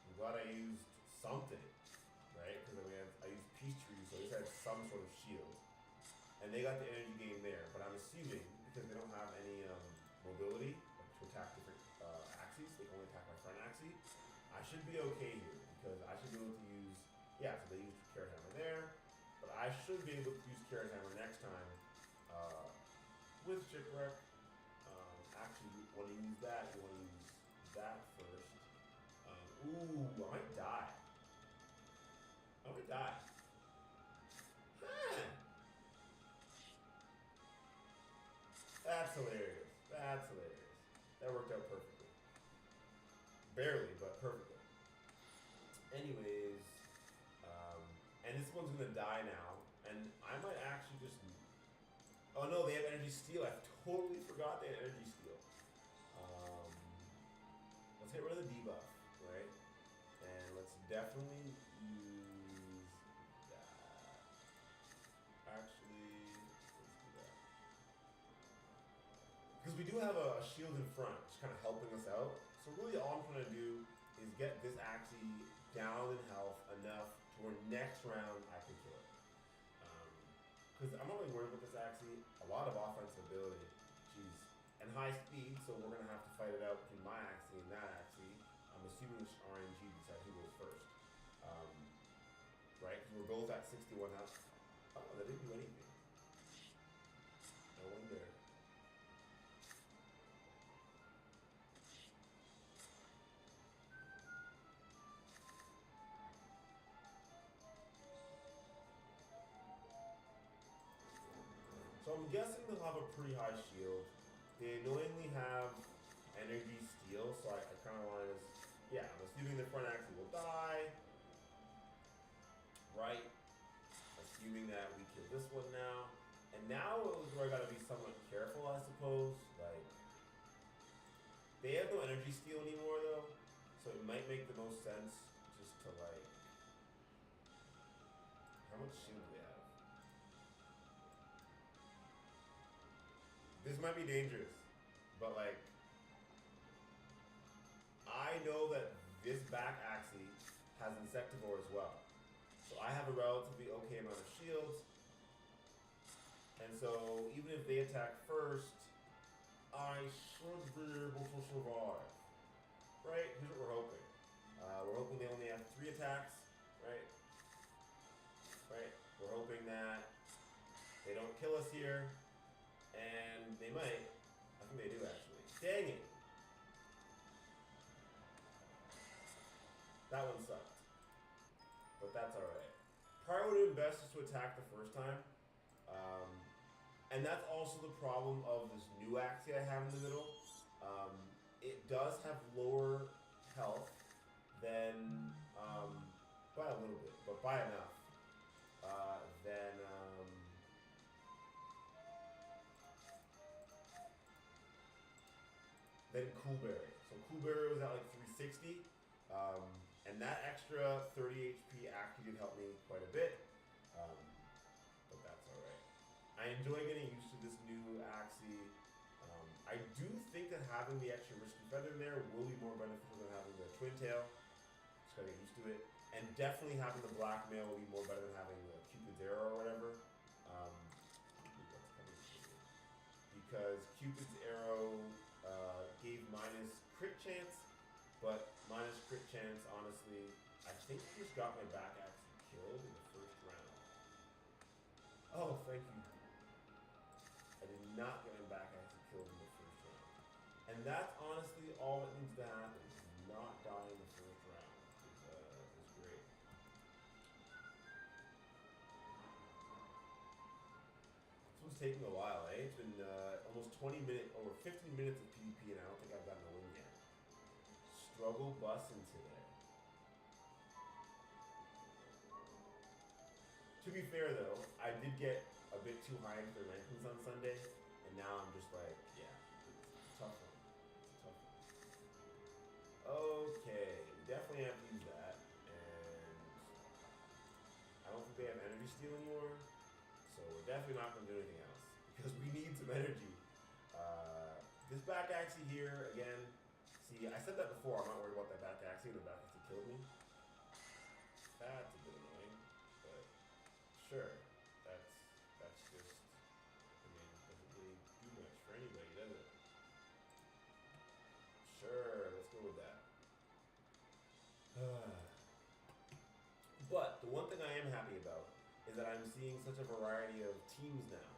A: I'm glad I used something. Right? Because I used Peace Tree, so they had some sort of shield. And they got the energy gain there, but I'm assuming, because they don't have any mobility, like to attack different axes, they can only attack my front axis, I should be okay here, because I should be able to use, yeah, so they used Carrot Hammer there, but I should be able to use Carrot Hammer next time with Shipwreck. Actually, when you use that, you want to use that first. Ooh, I might die. I would die. Huh. That's hilarious. That's hilarious. That worked out perfectly. Barely, but perfectly. Anyways, and this one's gonna die now, and I might actually just. Oh no, they have energy steal. I totally forgot they had energy steal. Let's get rid of the debuff, right? And let's definitely use. Actually, let's do that. Because we do do have a shield in front, just kind of helping us out. So really all I'm trying to do is get this Axie down in health enough to where next round I can kill it. Because I'm not really worried about this Axie. A lot of offensive ability, jeez, and high speed, so we're going to have to fight it out between my Axie and that Axie. I'm assuming it's RNG decide who goes first. Right? Because we're both at 61 health. Oh, that didn't do anything. No wonder. So I'm guessing they'll have a pretty high shield. They annoyingly have energy steal, so I kind of want to, yeah, I'm assuming the front Axie will die. Right? Assuming that we kill this one now. And now is where I gotta be somewhat careful, I suppose. Like, they have no energy steal anymore though, so it might make the most sense just to like, how much shield do they have? This might be dangerous, but like, I know that this back Axie has Insectivore as well. So I have a relatively okay amount of shields. And so even if they attack first, I should be able to survive. Right? Here's what we're hoping. We're hoping they only have 3 attacks, right? Right? We're hoping that they don't kill us here. And they might. I think they do actually. Dang it! That one sucked. But that's alright. Probably would have been best just to attack the first time. And that's also the problem of this new Axie I have in the middle. It does have lower health than, by a little bit, but by enough, than Coolberry. So Coolberry was at like 360, and that extra 30 HP actually did help me quite a bit, but that's alright. I enjoy getting used to this new Axie. I do think that having the extra Risky Feather in there will be more beneficial than having the Twin Tail. Just gotta get used to it. And definitely having the Blackmail will be more better than having the Cupid's Arrow or whatever. Because Cupid's Arrow gave minus crit chance, but minus crit chance, honestly, I think just got my back Axie killed in the first round. Oh, thank you. I did not get my back Axie killed in the first round. And that's honestly all that needs to happen. Not die in the first round. It's great. This one's taking a while, eh? It's been almost 20 minutes, over 15 minutes of PvP, and I don't think I've gotten a win yet. Struggle bussing today. To be fair though, I did get a bit too high into the rankings on Sunday, and now I'm just like, yeah, it's a tough one. It's a tough one. Okay, we definitely have to use that, and I don't think they have energy steal anymore, so we're definitely not going to do anything else, because we need some energy. This back Axie here, again, see, I said that before, I'm not worried about that back Axie, the back Axie killed me. That's a bit annoying, but sure, that's just, I mean, doesn't really do much for anybody, does it? Sure, let's go with that. But the one thing I am happy about is that I'm seeing such a variety of teams now.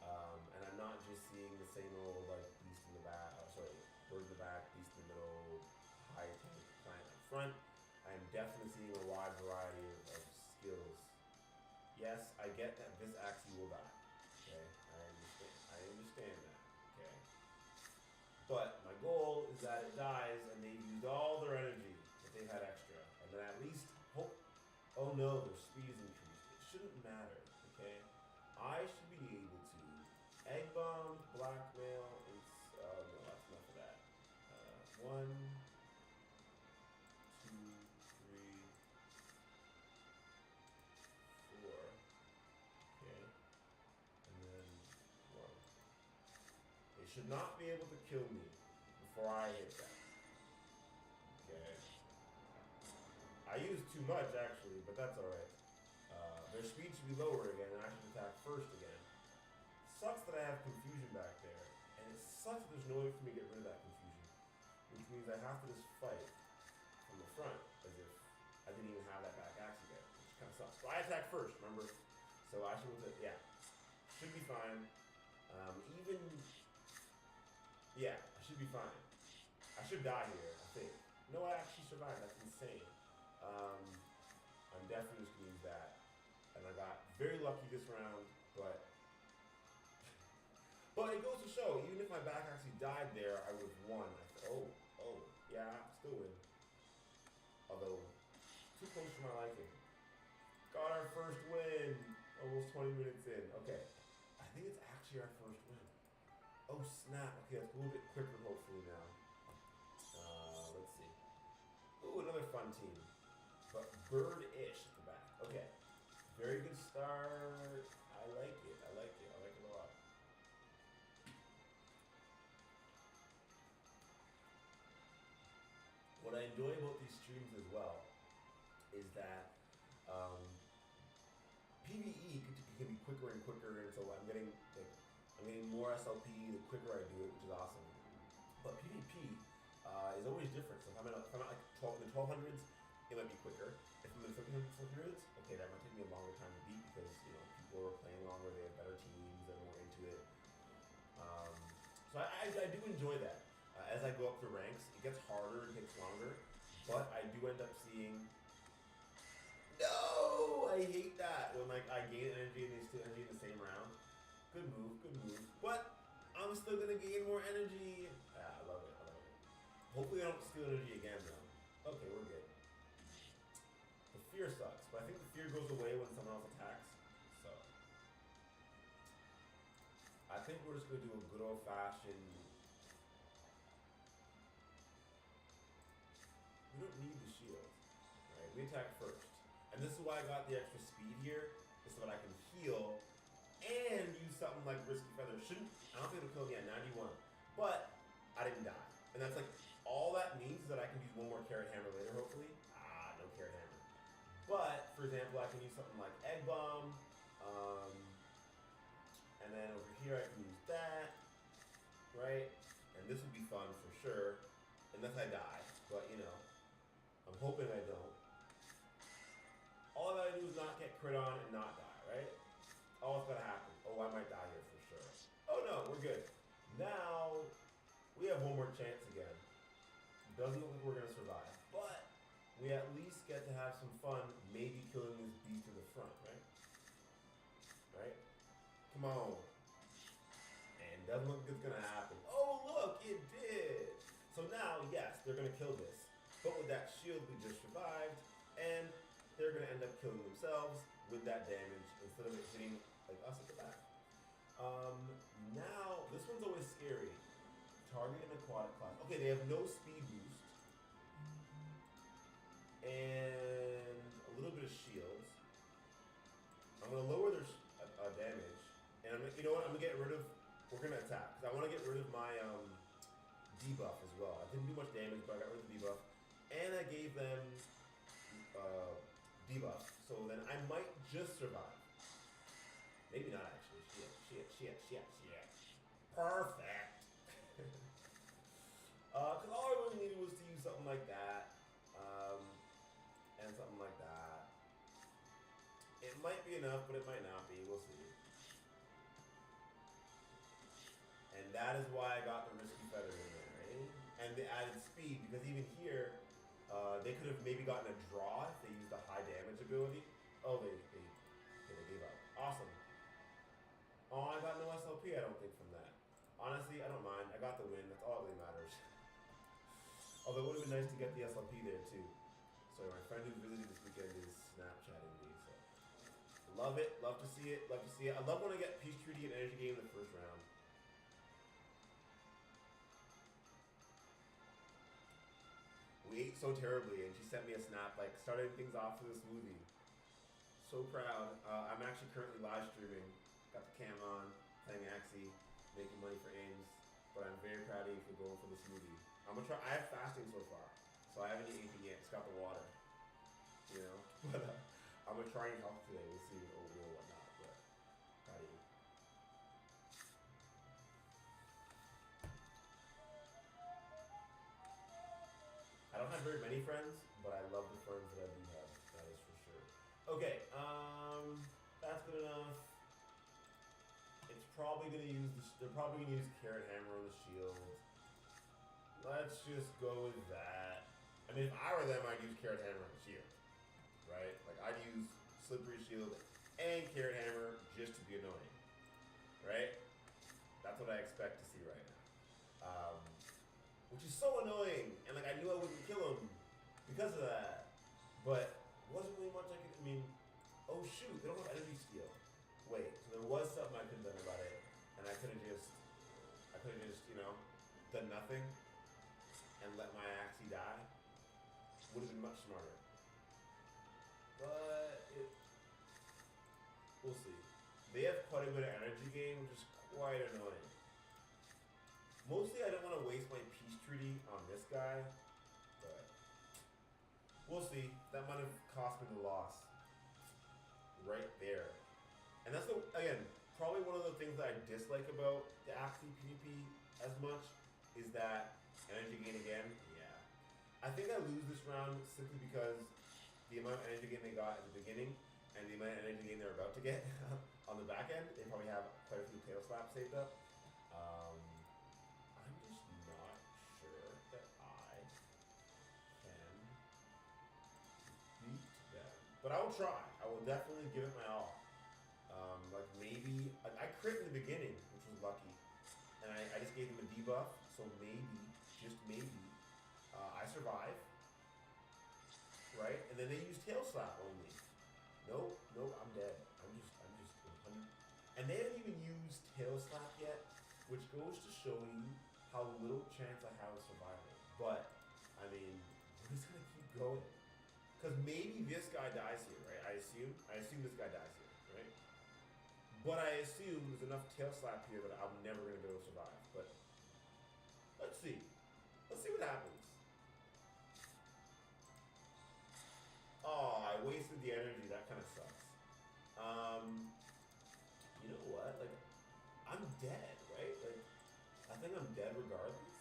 A: And I'm not just seeing the same old, like, beast in the back, bird in the back, beast in the middle, high tank, plant up front. I am definitely seeing a wide variety of skills. Yes, I get that this Axie will die. Okay, I understand that. Okay, but my goal is that it dies and they've used all their energy that they've had extra, and then at least hope. Oh no, their speed is increased. It shouldn't matter. Okay, I should be able to egg bomb, blackmail, and no, that's enough of that. 1, 2, 3, 4. Okay. And then 1. They should not be able to kill me before I hit them. Okay. I used too much actually, but that's alright. Their speed should be lower again, and I should attack first again. Sucks that I have confusion back there, and it sucks that there's no way for me to get rid of that confusion, which means I have to just fight from the front as if I didn't even have that back Axie yet, which kind of sucks. So I attack first, remember? So I should, yeah, should be fine. Yeah, I should be fine. I should die here, I think. No, I actually survived. That's insane. I'm definitely just gonna use that. And I got very lucky this round, but it goes to show, even if my back actually died there, I would have won. Yeah, still win. Although, too close for my liking. Got our first win. Almost 20 minutes in. Okay. I think it's actually our first win. Oh, snap. Okay, that's a little bit quicker, hopefully, now. Let's see. Ooh, another fun team. But bird-ish at the back. Okay. Very good start. I like it. I like it a lot. What I enjoy about these streams as well is that PvE can be quicker and quicker, and so I'm getting more SLP the quicker I do it, which is awesome. But PvP is always different. So if I'm at like in the 1200s, it might be quicker. If I'm in the 1500s, okay, that might take me a longer time to beat because people are playing longer, they have better teams, they're more into it. So I do enjoy that. As I go up the ranks, it gets harder, it takes longer, but I do end up seeing. No, I hate that when I gain energy and they steal energy in the same round. Good move. But I'm still gonna gain more energy. I love it. Hopefully I don't steal energy again though. Okay, we're good. The fear sucks, but I think the fear goes away when someone else attacks. So I think we're just gonna do a good old fashioned. We don't need the shield, right? We attack first. And this is why I got the extra speed here, is so that I can heal and use something like Risky Feather. I don't think it'll kill me at 91, but I didn't die. And that's like, all that means is that I can use one more Carrot Hammer later, hopefully. No Carrot Hammer. But, for example, I can use something like Egg Bomb, and then over here I can use that, right? And this would be fun for sure, unless I die, but I'm hoping I don't. All I gotta do is not get crit on and not die, right? All that's gonna happen. Oh, I might die here for sure. Oh no, we're good. Now, we have one more chance again. Doesn't look like we're gonna survive, but we at least get to have some fun, maybe killing this beast in the front, right? Right? Come on. And doesn't look like it's gonna happen. Oh look, it did! So now, yes, they're gonna kill this. But with that shield we just survived, and they're gonna end up killing themselves with that damage instead of it hitting like us at the back. Now, this one's always scary. Target an aquatic class. Okay, they have no speed boost. And a little bit of shields. I'm gonna lower their damage. And you know what, I'm gonna get rid of, we're gonna attack. Because I wanna get rid of my debuff as well. I didn't do much damage, but I got rid of the debuff. And I gave them debuff. So then I might just survive. Maybe not actually. Shit. Perfect. Because all I really needed was to use something like that. And something like that. It might be enough, but it might not be. We'll see. And that is why I got the Risky Feather in there, right? And the added speed, because even here, they could have maybe gotten a draw if they used the high damage ability. Oh, they gave up. Awesome. Oh, I got no SLP, I don't think, from that. Honestly, I don't mind. I got the win. That's all that really matters. Although it would have been nice to get the SLP there, too. So my friend who visited this weekend is Snapchatting me, so. Love it. Love to see it. I love when I get Peace Treaty and Energy Game in the first round. We ate so terribly, and she sent me a snap, like, starting things off with a smoothie. So proud. I'm actually currently live streaming. Got the cam on, playing Axie, making money for Aims. but I'm very proud of you for going for the smoothie. I'm gonna try. I have fasting so far, so I haven't eaten anything yet. It's got the water, you know. But I'm gonna try and help today. We'll see with oatmeal or whatnot. But proud of you. I don't have very many friends, but I love the friends that I do have. That is for sure. Okay, that's good enough. It's probably gonna use they're probably gonna use Carrot Hammer on the shield. Let's just go with that. I mean, if I were them, I'd use Carrot Hammer on the shield, right? Like I'd use Slippery Shield and Carrot Hammer just to be annoying, right? That's what I expect to see right now. Which is so annoying, and like I knew I wouldn't kill him because of that, but wasn't really much I could. I mean, oh shoot, they don't have energy steal. Wait, so there was something I could have done about it, and I could have just, you know, done nothing and let my Axie die. Would have been much smarter. But we'll see. They have quite a bit of energy gain, which is quite annoying. Mostly, I don't want to waste my peace treaty on this guy, but we'll see. That might have cost me the loss right there. And that's again, probably one of the things that I dislike about the Axie PvP as much is that energy gain again. Yeah, I think I lose this round simply because the amount of energy gain they got at the beginning and the amount of energy gain they're about to get on the back end. They probably have quite a few tail slaps saved up. I'm just not sure that I can beat them. But I will try. I will definitely give it my all. Like maybe, I crit in the beginning, which was lucky. And I just gave him a debuff, so maybe, just maybe, I survive. Right? And then they use tail slap only. Nope, I'm dead. I'm just, and they haven't even used tail slap yet, which goes to show you how little chance I have of surviving. But, I mean, we're just gonna keep going. Because maybe this guy dies here, right? I assume this guy dies here, right? But I assume there's enough tail slap here that I'm never gonna be able to survive. But, let's see. Let's see what happens. Oh, I wasted the energy. That kind of sucks. You know what? Like, I'm dead, right? Like, I think I'm dead regardless.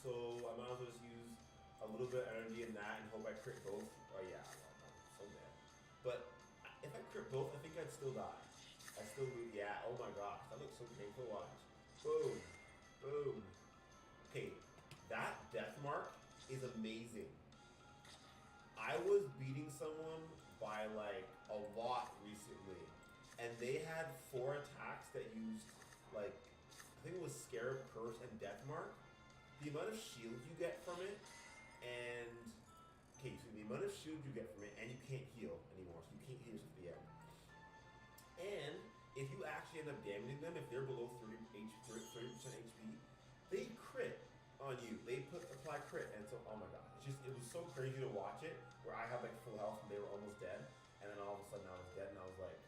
A: So I might as well just use a little bit of energy in that and hope I crit both. Oh yeah, well, I'm so dead. But if I crit both, I think I'd still die. I still lose. Yeah. Oh my gosh, that looks so painful to watch. Boom, boom. Okay, that death mark is amazing. I was beating someone by like a lot recently, and they had 4 attacks that used like, I think it was Scarab, Curse, and Death Mark. The amount of shield you get from it, and okay, so the amount of shield you get from it, and you can't heal anymore, so you can't heal yourself at the end. And if you actually end up damaging them, if they're below 30% HP, they crit on you. They apply crit, and so oh my god, it was so crazy to watch it. Where I had like full health and they were almost dead, and then all of a sudden I was dead, and I was like,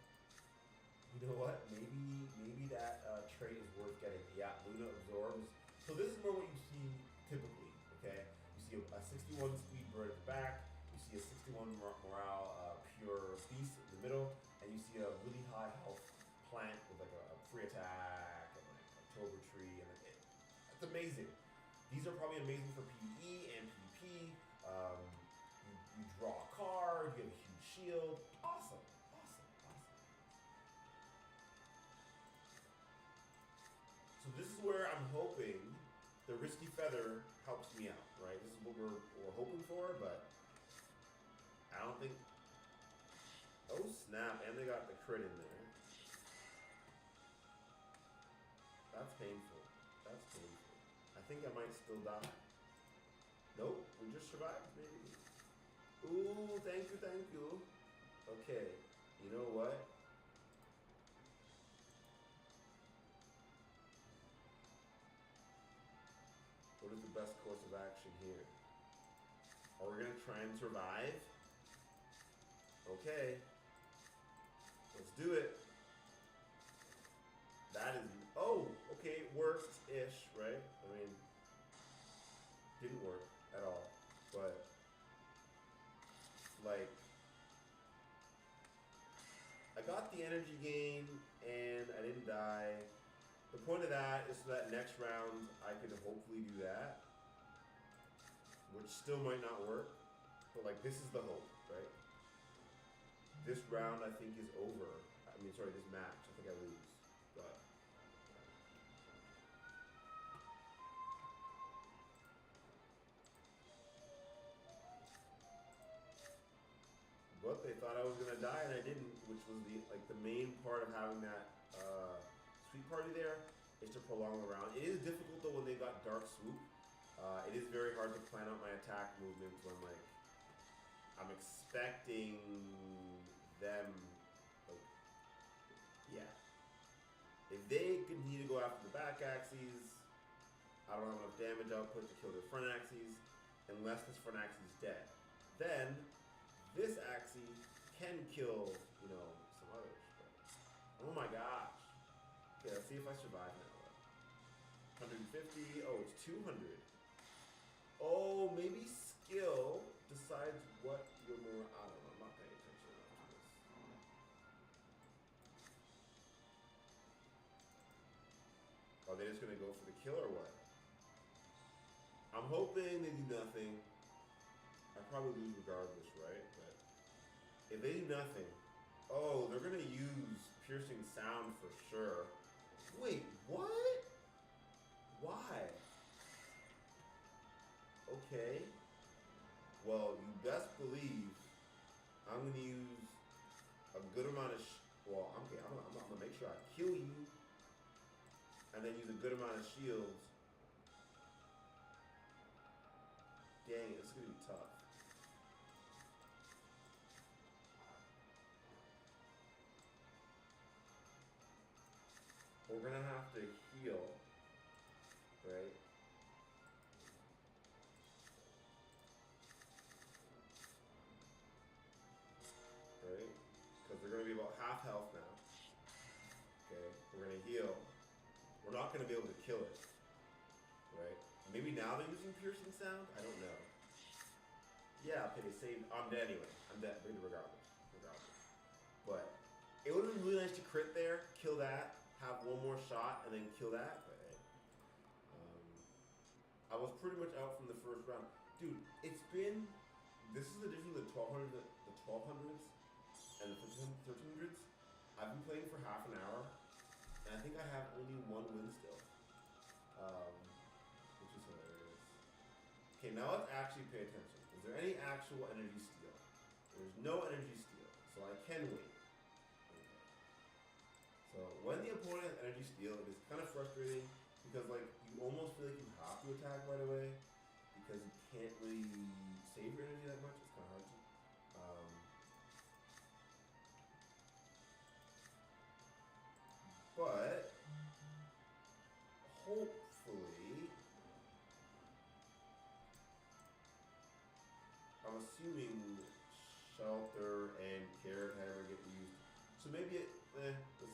A: you know what? Maybe that trait is worth getting. Yeah, Luna absorbs. So this is more what you see typically. Okay, you see a 61 speed bird at the back. You see a 61 morale pure beast in the middle, and you see a really high health plant with like a free attack and like a October tree, and it's amazing. These are probably amazing for PvE and PvP. You draw a card, you have a huge shield. Awesome. So this is where I'm hoping the Risky Feather helps me out, right? This is what we're hoping for, but I don't think... Oh snap, and they got the crit in there. That's painful. I think I might still die. Nope, we just survived, maybe. Ooh, thank you. Okay, you know what? What is the best course of action here? Are we gonna try and survive? Okay. Let's do it. That is, oh, okay, worked-ish, right? I mean, didn't work at all. But, like, I got the energy gain and I didn't die. The point of that is so that next round I could hopefully do that, which still might not work, but like this is the hope, right? This round I think is over. I mean, sorry, this match I think I lose, but they thought I was gonna die and I didn't, which was the main part of having that sweet party there is to prolong the round. It is difficult though when they got dark swoop. It is very hard to plan out my attack movements when like I'm expecting them. Like, yeah, if they continue to go after the back Axies, I don't have enough damage output to kill their front Axies, unless this front Axie is dead. Then this Axie can kill, you know, some others. But, oh my gosh. Okay, let's see if I survive now. 150. Oh, it's 200. Oh, maybe skill decides what you're more. I don't know. I'm not paying attention enough to this. Are they just gonna go for the kill or what? I'm hoping they do nothing. I probably lose regardless, right? But if they do nothing, oh, they're gonna use piercing sound for sure. Wait, what? Why? Okay. Well, you best believe I'm gonna use a good amount of. Well, okay, I'm gonna make sure I kill you, and then use a good amount of shields. Dang, it's gonna be tough. We're gonna have to heal, right? Right? Because they're gonna be about half health now. Okay, we're gonna heal. We're not gonna be able to kill it, right? Maybe now they're using piercing sound? I don't know. Yeah, okay, they saved. I'm dead anyway. I'm dead, regardless. But it would have been really nice to crit there, kill that, have one more shot, and then kill that. But I was pretty much out from the first round. Dude, it's been. This is the difference between the 1200s and the 1300s. I've been playing for half an hour, and I think I have only one win still. Which is hilarious. Okay, now let's actually pay attention. Is there any actual energy steal? There's no energy steal, so I can win. Okay. So when the opponent has energy steal, it is kind of frustrating because like you almost feel like you have to attack right away because you can't really save your energy that much. It's kind of hard to. But hopefully, I'm assuming shelter and carrot hammer get used. So maybe it. Let's see.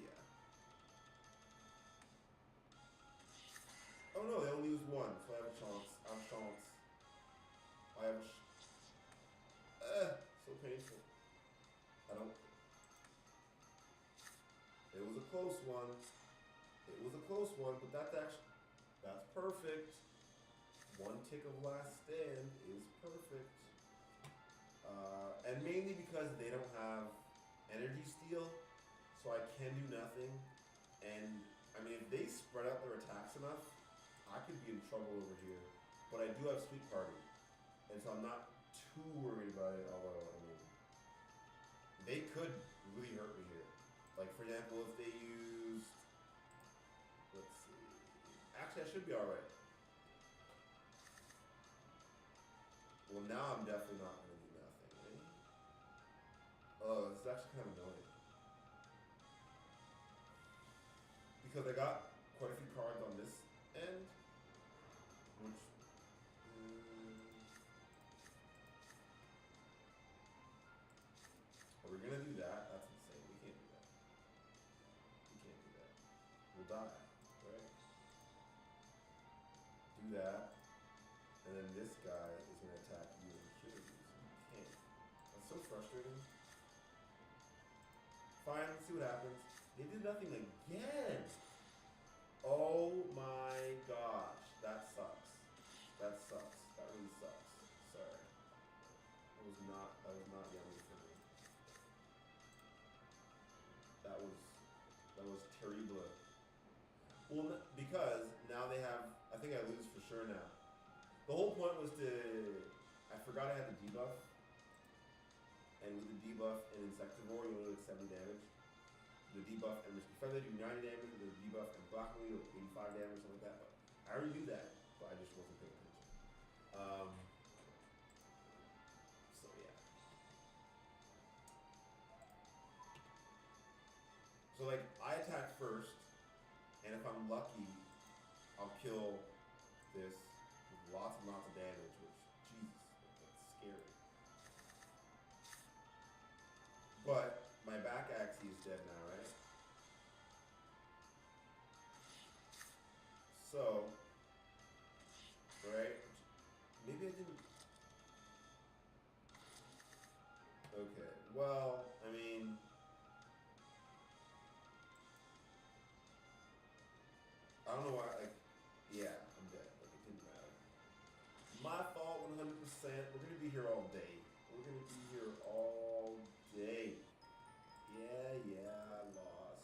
A: Yeah. Oh no, they only used one, so I have a chance. I have a chance. I have a. So painful. I don't. It was a close one. It was a close one, but that's perfect. One tick of last stand is perfect. And mainly because they don't have energy steal, so I can do nothing. And I mean, if they spread out their attacks enough, I could be in trouble over here. But I do have Sweet Party, and so I'm not too worried about it. Although I mean, they could really hurt me here. Like for example, if they used, let's see. Actually, I should be all right. Well, now I'm definitely not going to do nothing, right? Oh, this is actually kind of annoying. Because I got quite a few cards on this end, which... are we going to do that? That's insane. We can't do that. die, right? Do that, and then this guy is going to attack you and kill you, so you can't. That's so frustrating. Fine, let's see what happens. They did nothing again! Oh my gosh, that sucks. That sucks. That really sucks. Sorry. That was not yummy for me. That was terrible. Well, because now they have, I think I lose for sure now. The whole point was I forgot I had the debuff. And with the debuff and Insectivore, you only do 70 damage. The debuff and Risky Feather do 90 damage, the debuff and Broccoli do 85 damage, something like that. But I already knew that, but I just wasn't paying attention. So yeah. So like, I attack first, and if I'm lucky, I'll kill this with lots and lots of damage, which, Jesus, that's scary. But my back Axie is dead now, right? So, right? Maybe I didn't. Okay, well, I mean, I don't know why, like, yeah, I'm dead, but it didn't matter. My fault 100%. We're gonna be here all day. We're gonna be here all day. Yeah, I lost.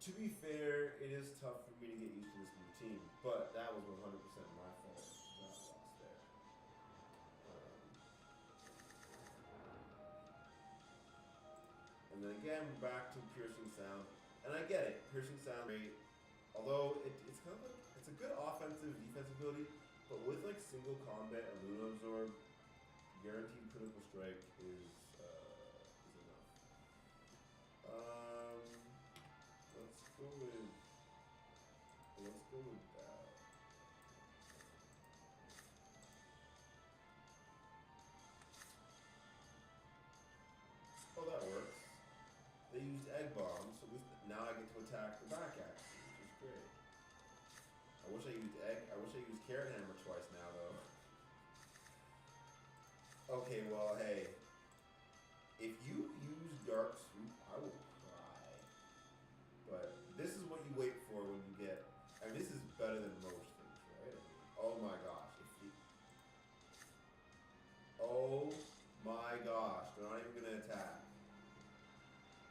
A: To be fair, it is tough for me to get used to this routine, but that was 100% my fault. I lost there. And then again, back to piercing sound. And I get it, piercing sound rate, although it's kind of like, it's a good offensive, defensive ability, but with like single combat and Luna Absorb, guaranteed critical strike is enough. Let's go with that. Oh, that works. They used Egg Bomb, so now I get to attack the back Axie, which is great. I wish I used Carrot Hammer twice now, though. Okay, well, hey. If you use Dark Swoop, I will cry. But this is what you wait for when you get... I mean, this is better than most things, right? I mean, oh my gosh. Oh my gosh. They're not even going to attack.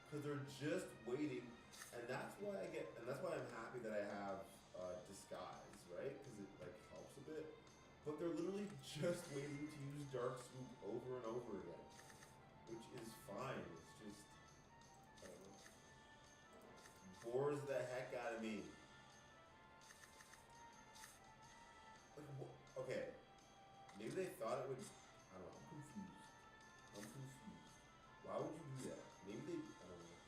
A: Because they're just waiting. And that's why I'm happy that I have Disguise, right? Because it like helps a bit. But they're literally just waiting to use Dark Swoop over and over again. Which is fine. It's just, I don't know, bores the heck out of me. Like, okay, maybe they thought it would, I don't know, I'm confused. Why would you do that? Maybe they, I don't know.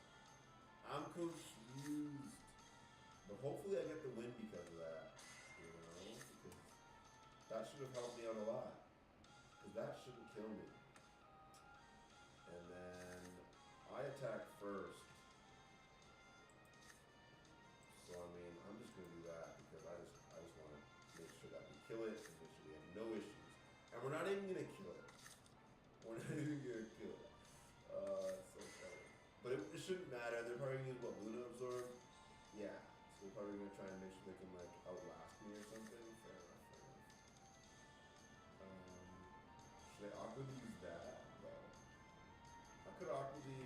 A: I'm confused. But hopefully I get the win because of that, you know? Because that should have helped me out a lot. Because that shouldn't kill me. And then I attack first. So I mean, I'm just gonna do that because I just want to make sure that we kill it and make sure we have no issues. And we're not even gonna kill it. We're not even gonna kill it. It's so funny. But it shouldn't matter. They're probably gonna use what, Luna Absorb? Yeah. So they're probably gonna try and make sure they can like outlast me or something. Fair enough. Should I awkwardly use that? I could awkwardly,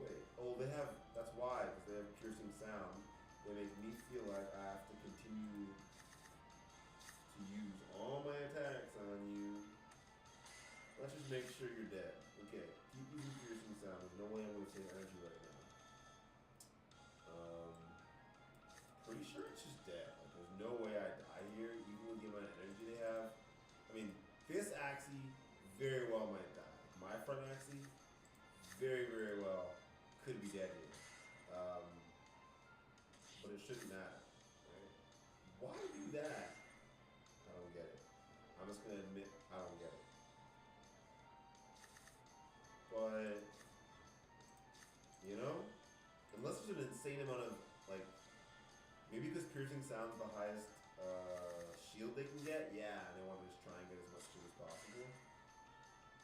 A: wait, oh they have, that's why, because they have piercing sound. They make me feel like I have to continue to use all my attacks on you. Let's just make sure you're dead. Okay, keep using piercing sound. There's no way I'm going to save energy right now. Pretty sure it's just dead. Like, there's no way I die here, even with the amount of energy they have. I mean, this Axie very well might die. My front Axie, very, very well could be dead here. But it shouldn't matter, right? Why do that? I don't get it. I'm just gonna admit I don't get it. But, you know, unless there's an insane amount of, like, Maybe because piercing sound's the highest shield they can get. Yeah, and they want to just try and get as much shield as possible.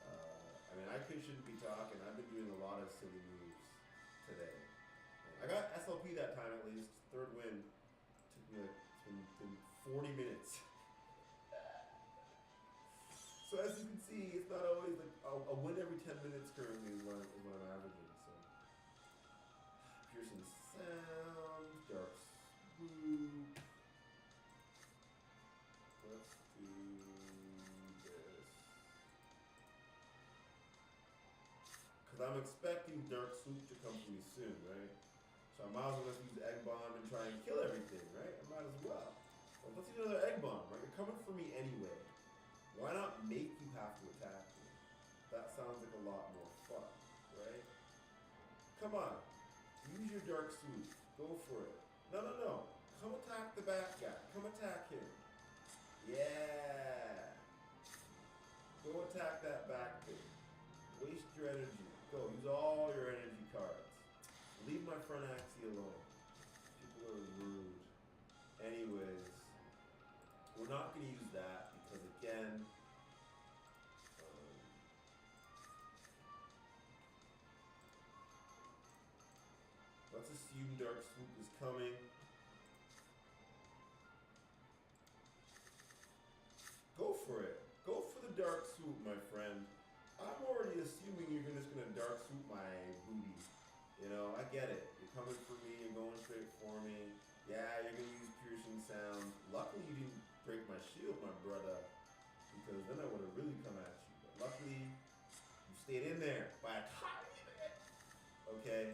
A: I mean, shouldn't be talking. I've been doing a lot of silly moves today. I got SLP that time at least. Third win. Took me like it's been 40 minutes. So as you can see, it's not always like a win every 10 minutes currently is what I'm averaging. So piercing sound, dark swoop. Let's do this. Because I'm expecting dark swoop to come to me soon, right? So I might as well just use egg bomb and try and kill everything, right? I might as well. Well, let's use another egg bomb, right? You're coming for me anyway. Why not make you have to attack me? That sounds like a lot more fun, right? Come on. Use your dark swoop. Go for it. No. Come attack the back guy. Come attack him. Yeah. Go attack that back thing. Waste your energy. Go. Use all your energy cards. Leave my front Axie alone. People are rude. Anyways, we're not going to use that because, again, let's assume Dark Swoop is coming. Go for it. Go for the Dark Swoop, my friend. I'm already assuming you're just going to Dark Swoop my booty. You know, I get it. You're coming for me. You're going straight for me. Yeah, you're going to use piercing sound. Luckily, you didn't break my shield, my brother. Because then I would have really come at you. But luckily, you stayed in there by a tiny bit. Okay.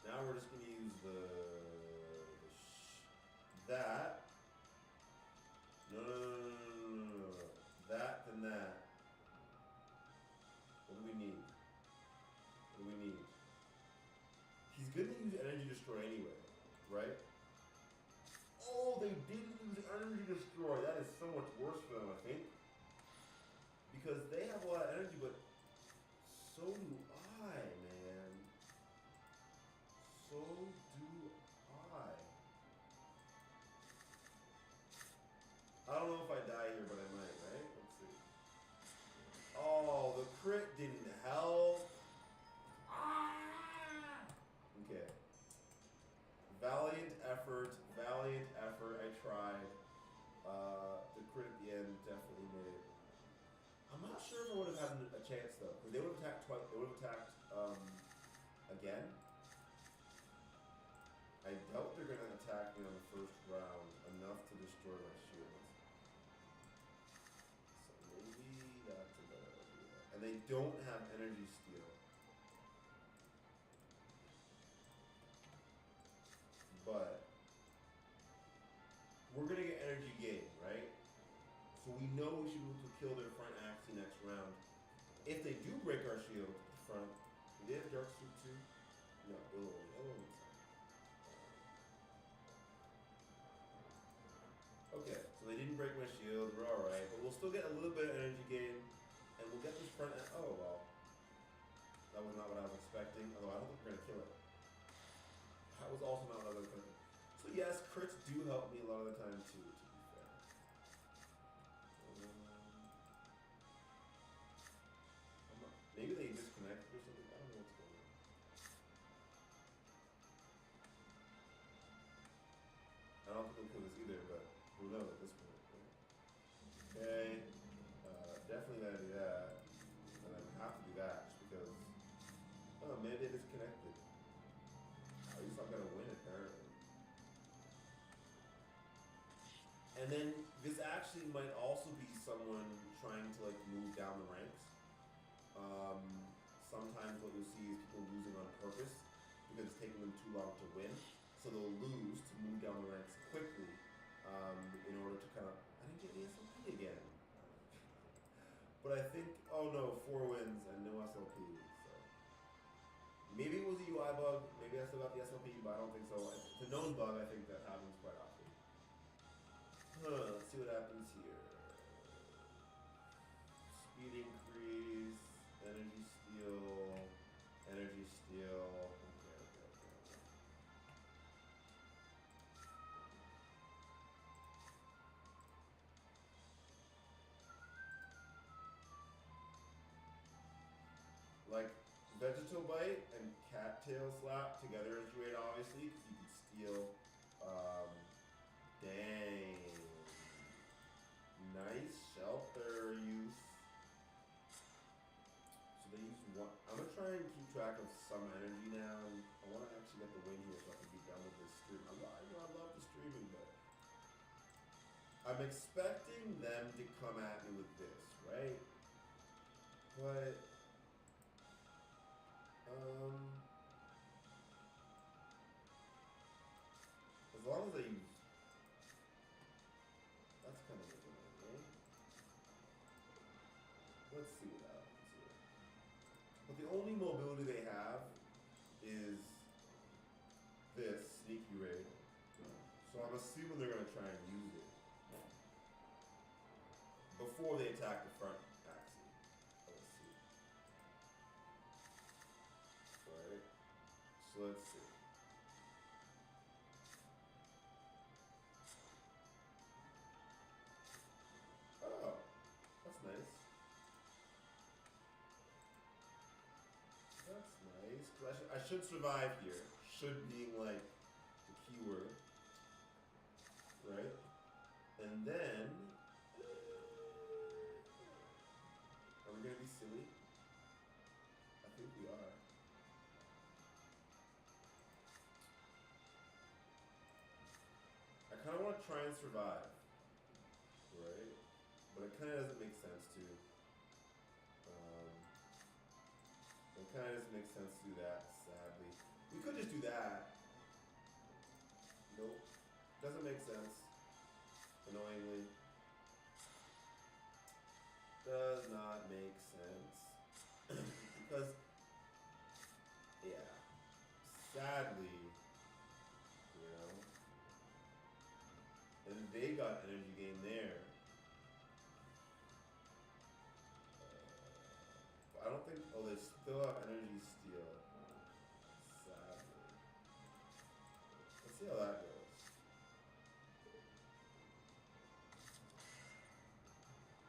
A: Now we're just going to use that. No. That, then that. What do we need? He's going to use Energy Destroy anyway, right? Oh, they didn't use Energy Destroy. That is so much worse for them, I think. Because they have a lot of energy, but so do I, man. So do I. I don't know if I die here, but I might, right? Let's see. Oh, the crit didn't help. Okay. Valiant effort. I tried. The crit at the end definitely made it. I'm not sure if I would have had a chance though, because they would have attacked twice. They would have attacked again. I doubt they're gonna attack me on the first round enough to destroy my shield. So maybe that's a better idea. And they don't have energy steal. But we're gonna get energy gain, right? So we know we should be able to kill their front Axie next round. If they do break our shield front, do they have Dark Swoop too? No, it'll okay, so they didn't break my shield, we're alright, but we'll still get a little bit of energy gain, and we'll get this front end. Oh well. That was not what I was expecting, although I don't think we're gonna kill it. That was also not what I was expecting. So yes, crits do help me a lot of the time too, to be fair. Maybe they disconnected or something, I don't know what's going on. I don't think they'll kill this either, but who knows at this point, right? Okay, definitely gotta do that, and I have to do that just because, oh, maybe they disconnected. At least I'm gonna win apparently. And then this actually might also be someone trying to like move down the ranks. Sometimes what you'll see is people losing on purpose because it's taking them too long to win. So they'll lose to move down the ranks quickly in order to kind of, I didn't get the SLP again. But I think, oh no, 4 wins and no SLP. So maybe it was a UI bug, maybe I still got the SLP, but I don't think so. It's a known bug, I think that happens quite often. Let's see what happens here. Speed increase, energy steal. Okay. Vegetal Bite and Cattail Slap together is great, obviously, because you can steal. Dang. Nice shelter use. So they use one. I'm gonna try and keep track of some energy now. And I want to actually get the win here so I can be done with this stream. I love the streaming, but I'm expecting them to come at me with this, right? But as long as I use, that's kind of annoying, right? Let's see what happens here. But the only mobility they have is this sneaky raid. So I'm assuming they're gonna try and use it before they attack the front Axie. Let's see. Alright. So let's see. Oh, that's nice. That's nice. 'Cause I should survive here. Should being like the keyword. Right? And then are we gonna be silly? I think we are. I kinda wanna try and survive. Right? But it kinda doesn't make sense to. It kinda doesn't make sense to do that, sadly. We could just do that. Nope. Doesn't make sense. Annoyingly. Does not make sense. Because, yeah. Sadly, you know. And they got energy gain there. I don't think, oh, they still have energy steal. Sadly. Let's see how that goes.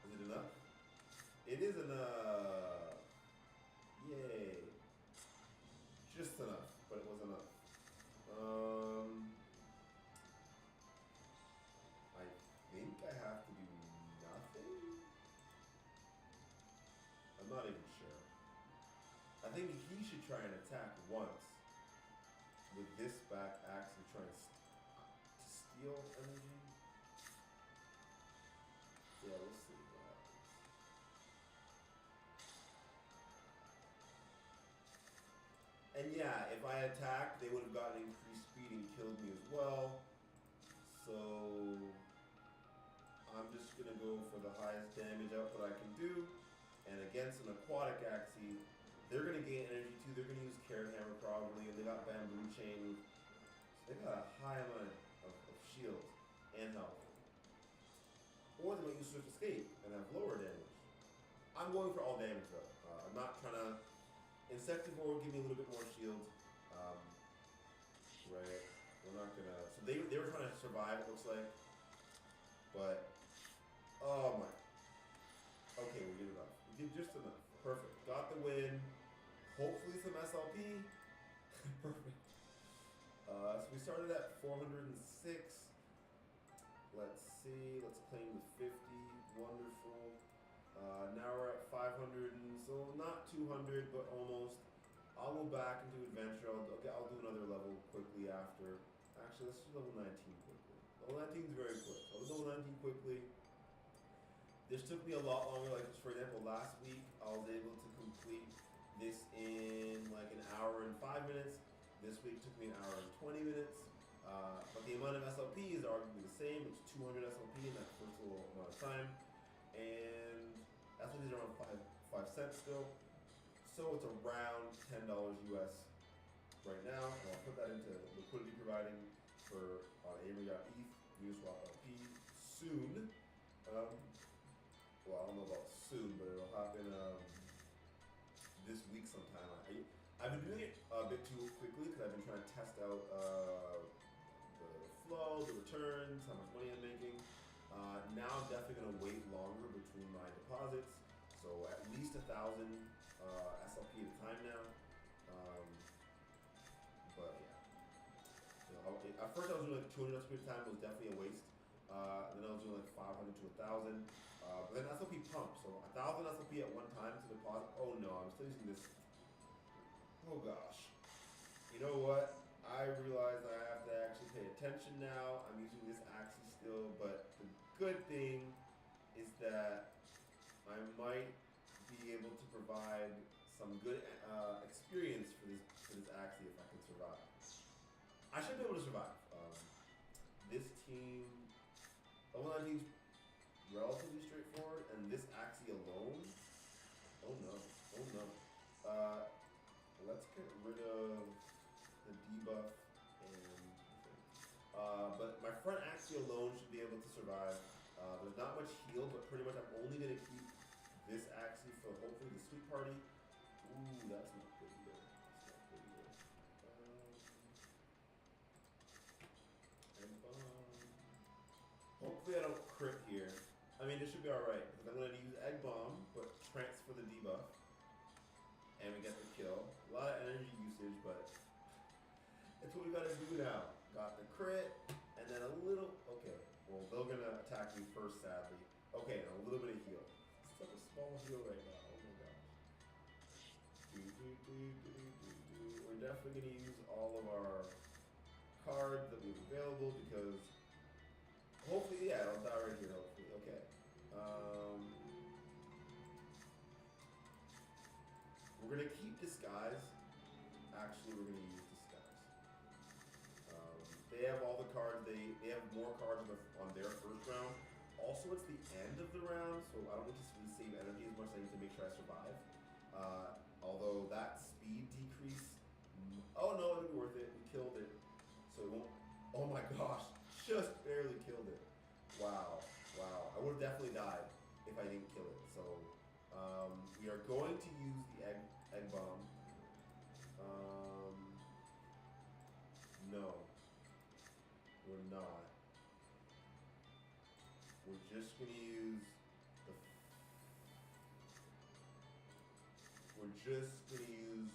A: Is it enough? It is enough. Yay. Just enough, but it was enough. I think I have to do nothing. I'm not even sure. I think he should try and attack once with this back actually trying to steal energy. Yeah, we'll see what happens. And yeah, if I attacked, they would have gotten increased speed and killed me as well. So I'm just gonna go for the highest damage output I can do. And against an aquatic Axie, they're gonna gain energy too. They're gonna use Carrot Hammer probably, and they got Bamboo Chain. So they got a high amount of shield and health. Or they might use Swift Escape and have lower damage. I'm going for all damage though. I'm not trying to. Insectivore will give me a little bit more shield. Right. We're not gonna. So they were trying to survive. It looks like. But oh my. Okay, we did enough. We did just enough. Perfect. Got the win. Hopefully some SLP. Perfect. So we started at 406. Let's see. Let's claim with 50. Wonderful. Now we're at 500, and so not 200, but almost. I'll go back into adventure. I'll do another level quickly after. Actually, let's do level 19 quickly. Level 19 is very quick. I'll do level 19 quickly. This took me a lot longer. Like, for example, last week I was able to complete this in like an hour and 5 minutes. This week took me an hour and 20 minutes. But the amount of SLP is arguably the same. It's 200 SLP in that first little amount of time. And SLP is around 5 cents still. So it's around $10 US right now. And I'll put that into liquidity providing for Aimery.eth, Uniswap LP soon. Well, I don't know about soon, but it'll happen this week sometime. I've been doing it a bit too quickly because I've been trying to test out the flow, the returns, how much money I'm making. Now I'm definitely going to wait longer between my deposits, so at least 1,000 SLP at a time now. at first I was doing like 200 SLP at a time. It was definitely a waste. Then I was doing like 500 to 1,000. But then SLP pump. So 1,000 SLP at one time to deposit. Oh no, I'm still using this. Oh gosh. You know what? I realize I have to actually pay attention now. I'm using this Axie still, but the good thing is that I might be able to provide some good experience for this Axie if I can survive. I should be able to survive. This team, online team's relatively straightforward, and this Axie alone, oh no, oh no. Let's get rid of the debuff and but my front Axie alone should be able to survive. There's not much heal, but pretty much I'm only gonna keep this Axie for hopefully the sweep party. Ooh, that's not good either. That's not good either. Hopefully I don't crit here. I mean, this should be alright, because I'm going to use Egg Bomb, but transfer the debuff. And we get the kill. A lot of energy usage, but it's what we got to do now. Got the crit, and then a little, okay, well, they're going to attack me first, sadly. Okay, and a little bit of heal. It's like a small heal right now, oh my gosh. We're definitely going to use all of our cards that we have available, because hopefully, yeah, I'll die right here, hopefully. Okay. We're going to keep Disguise. Actually, we're going to use Disguise. They have all the cards. They have more cards on their first round. Also, it's the end of the round, so I don't need to really save energy as much as I need to make sure I survive. Although that speed decrease... Oh no, it'll be worth it. We killed it. So it won't... Oh my gosh. Just barely killed it. Wow, wow. I would have definitely died if I didn't kill it. So, we are going to use the egg bomb. No. We're not. We're just going to use the... We're just going to use...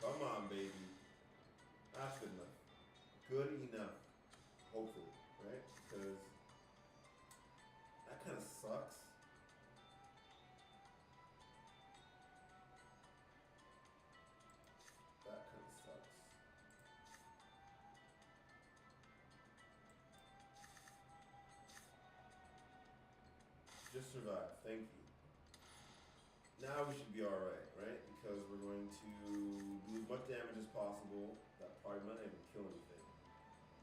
A: Come on, baby. That's good enough. Good enough. Hopefully, right? Because that kind of sucks. That kind of sucks. Just survive. Thank you. Now we should be alright, right? Because we're going to do as much damage as possible. That probably might not even kill anything.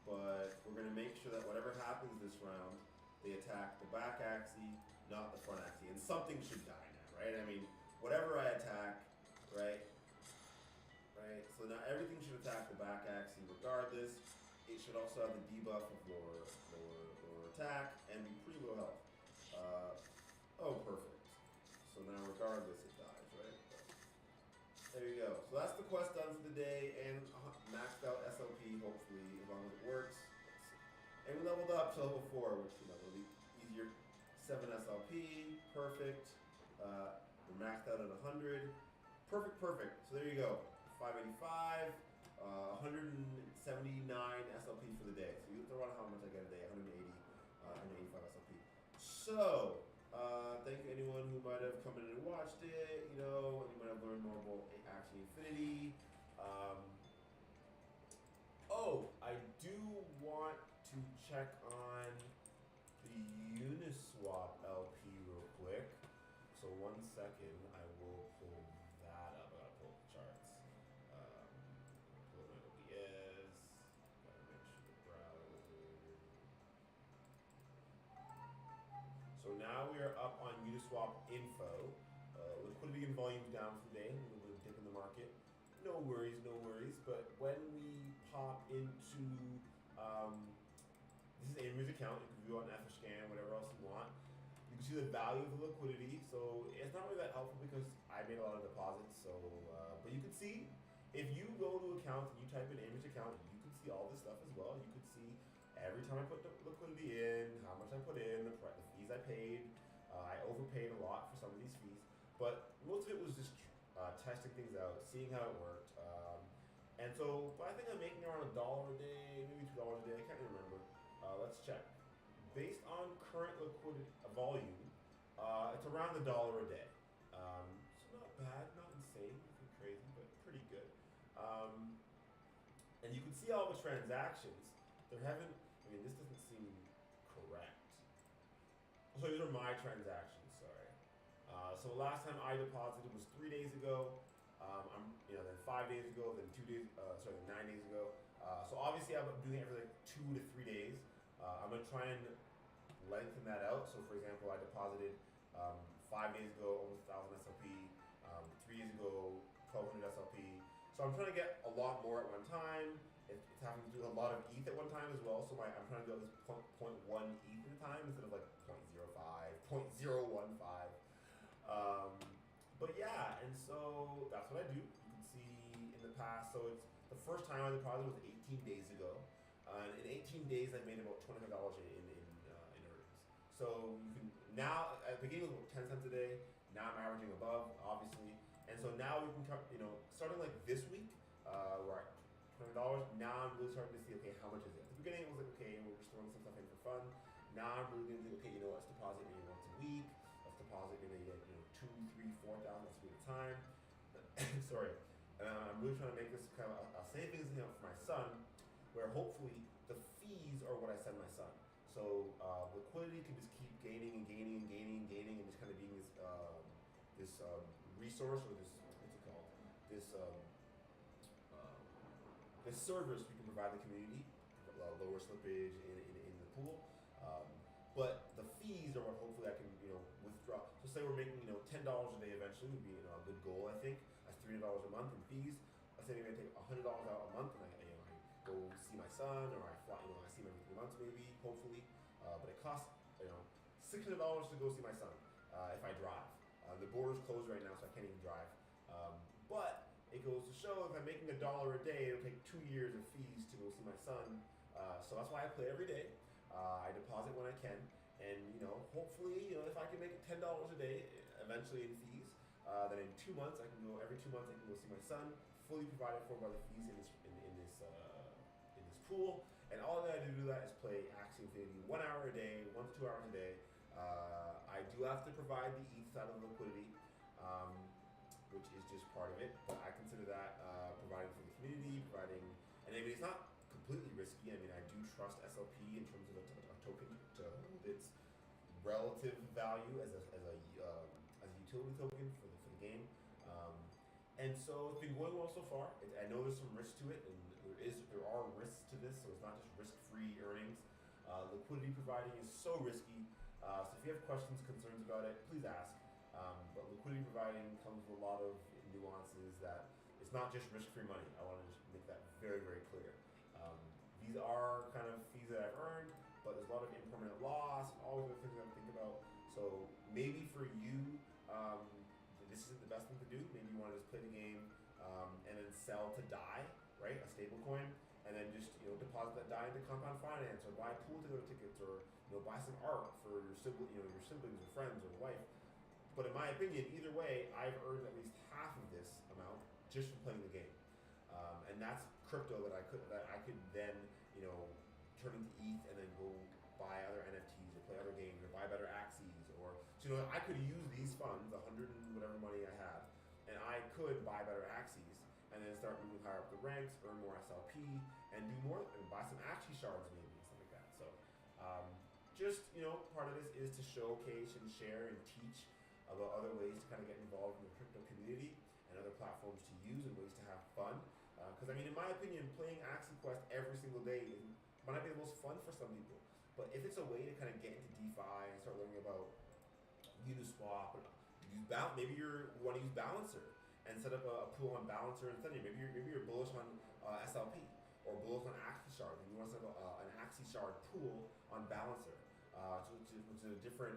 A: But we're going to make sure that whatever happens this round, they attack the back Axie, not the front Axie. And something should die now, right? I mean, whatever I attack, right? Right? So now everything should attack the back Axie regardless. It should also have the debuff of lower attack and be pretty low health. Oh, perfect. So now regardless it dies, right? There you go. So that's the quest done for the day, and maxed out SLP, hopefully, as long as it works. And we leveled up to level 4, which, you know, will be easier. 7 SLP, perfect. We're maxed out at 100. Perfect, perfect. So there you go. 585, 179 SLP for the day. So you throw out how much I get a day, 185 SLP. So, thank you anyone who might have come in and watched it, you know, and you might have learned more about Axie Infinity. Oh, I do want to check on the Uniswap LP real quick. So 1 second, I will pull that up. I gotta pull the charts. Pull my OBS. Gotta make sure the browser. So now we are up on Uniswap info. Liquidity and volume down for the day. A little bit of dip in the market. No worries, no worries. But when we pop into this is Aimery's account. You can view it on Scan, whatever else you want. You can see the value of the liquidity. So it's not really that helpful because I made a lot of deposits. So, but you can see if you go to accounts and you type in Aimery's account, you can see all this stuff as well. You can see every time I put the liquidity in, how much I put in, the fees I paid. I overpaid a lot for some of these fees, but most of it was just testing things out, seeing how it worked. And And so, but I think I'm making around $1 a day, maybe $2 a day. I can't remember. Let's check. Based on current liquidity volume, it's around $1 a day. So not bad, not insane, nothing crazy, but pretty good. And you can see all the transactions. There haven't. I mean, this doesn't seem correct. So these are my transactions. Sorry. So the last time I deposited was 3 days ago. Then 5 days ago, then 2 days. Then 9 days ago. So obviously I'm doing it every like 2 to 3 days. I'm gonna try and lengthen that out. So for example, I deposited 5 days ago almost 1,000 SLP. 3 days ago 1,200 SLP. So I'm trying to get a lot more at one time. It's having to do a lot of ETH at one time as well. So I'm trying to do at least 0.1 ETH at a time instead of like 0.05, 0.015. But yeah, and so that's what I do. You can see in the past. So it's the first time I deposited was 18 days ago. And in 18 days, I've made about $25 in earnings. So you can now at the beginning it was 10 cents a day. Now I'm averaging above, obviously. And so now we can, starting like this week, we're at $20. Now I'm really starting to see, okay, how much is it? At the beginning, it was like, okay, we're just throwing some stuff in for fun. Now I'm really going to do, okay, let's deposit maybe once a week. Let's deposit maybe, 2, 3, 4,000 at a time. Sorry. And I'm really trying to make this kind of a savings account for my son, where hopefully the fees are what I send my son. So liquidity can just keep gaining and gaining and gaining and gaining, and just kind of being this resource, or this, what's it called? This service we can provide the community, lower slippage in the pool. But the fees are what hopefully I can withdraw. So say we're making $10 a day eventually would be a good goal, I think. That's $300 a month in fees. Let's say maybe I take $100 out a month and I go see my son, or I fly, I see him every 3 months maybe, hopefully. But it costs $600 to go see my son if I drive. The border's closed right now, so I can't even drive. But it goes to show if I'm making $1 a day, it'll take 2 years of fees to go see my son. So that's why I play every day. I deposit when I can, and hopefully, if I can make it $10 a day eventually in fees, then in 2 months I can go. Every 2 months I can go see my son, fully provided for by the fees in this pool. And all that I do that is play Axie Infinity 1 hour a day, 1 to 2 hours a day. I do have to provide the ETH side of the liquidity, which is just part of it. But I consider that providing for the community, and I mean it's not completely risky. I mean I do trust SLP in terms of a token to hold its relative value as a utility token for the game. And so it's been going well so far. I know there's some risk to it, and there are risks to this, so it's not just risk-free earnings. Liquidity providing is so risky. So if you have questions, concerns about it, please ask. But liquidity providing comes with a lot of nuances that it's not just risk-free money. I want to just make that very, very clear. These are kind of fees that I've earned, but there's a lot of impermanent loss and all of the things I have to think about. So maybe for you, this isn't the best thing to do. Maybe you want to just play the game and then sell to DAI, right? A stable coin, and then just deposit that DAI into compound finance, or buy pool tickets, or buy some art for your siblings or friends or wife. But in my opinion, either way, I've earned at least half of this amount just from playing the game, and that's crypto that I could then turn into ETH and then go buy other NFTs or play other games or buy better Axies, or so I could use these funds, 100 and whatever money I have, and I could buy better Axies and then start moving higher up the ranks, earn more SLP, and do more, and buy some Axie shards maybe, something like that. So part of this is to showcase and share and teach about other ways to kind of get involved in the crypto community and other platforms to use and ways to have fun. Because I mean, in my opinion, playing Axie Quest every single day might not be the most fun for some people. But if it's a way to kind of get into DeFi and start learning about Uniswap, maybe you want to use Balancer and set up a pool on Balancer instead. Maybe you're bullish on SLP or bullish on Axie Shard, and you want to set up an Axie Shard pool on Balancer. Which is a different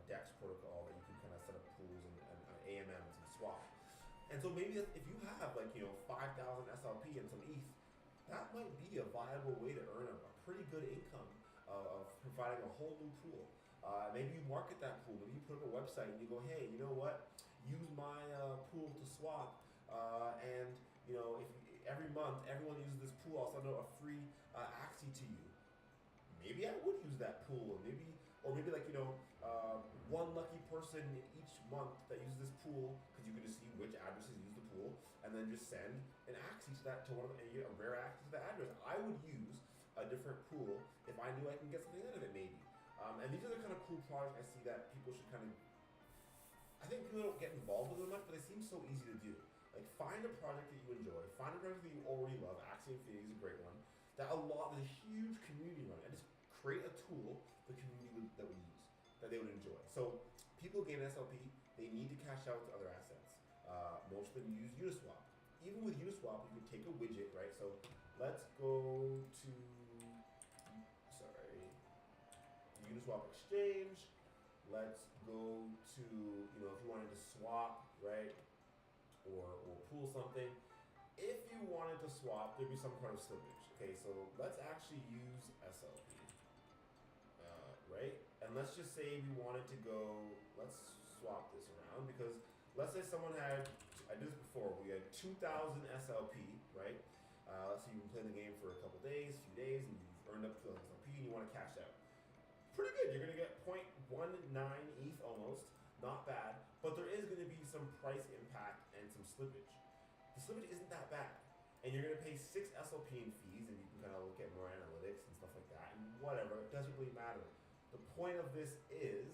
A: DEX protocol that you can kind of set up pools and AMMs and swap. And so maybe if you have 5,000 SLP and some ETH, that might be a viable way to earn a pretty good income of providing a whole new pool. Maybe you market that pool. Maybe you put up a website and you go, hey, you know what? Use my pool to swap, and every month everyone uses this pool, I'll send out a free Axie to you. Maybe I would use that pool. Maybe like one lucky person each month that uses this pool, because you can just see which addresses use the pool, and then just send an Axie to one of them, and you get a rare Axie to that address. I would use a different pool if I knew I can get something out of it, maybe. And these are the kind of cool projects I see that people should kind of. I think people don't get involved with them much, but they seem so easy to do. Like, find a project that you enjoy, find a project that you already love. Axie Infinity is a great one. There's a huge community on it, and just create a tool the community that would use, that they would enjoy. So people gain SLP, they need to cash out to other assets. Most of them use Uniswap. Even with Uniswap, you could take a widget, right? So let's go to, Uniswap Exchange. Let's go to, if you wanted to swap, right? Or pool something. If you wanted to swap, there'd be some kind of slippage. Okay, so let's actually use SLP. Right? And let's just say we wanted to go, let's swap this around, because let's say someone had, I did this before, we had 2,000 SLP, right? Let's say you've been playing the game for a couple days, few days, and you've earned up 2,000 SLP and you want to cash out. Pretty good, you're going to get 0.19 ETH almost, not bad, but there is going to be some price impact and some slippage. The slippage isn't that bad, and you're going to pay 6 SLP in fees, and you can kind of look at more analytics and stuff like that, and whatever, it doesn't really matter. The point of this is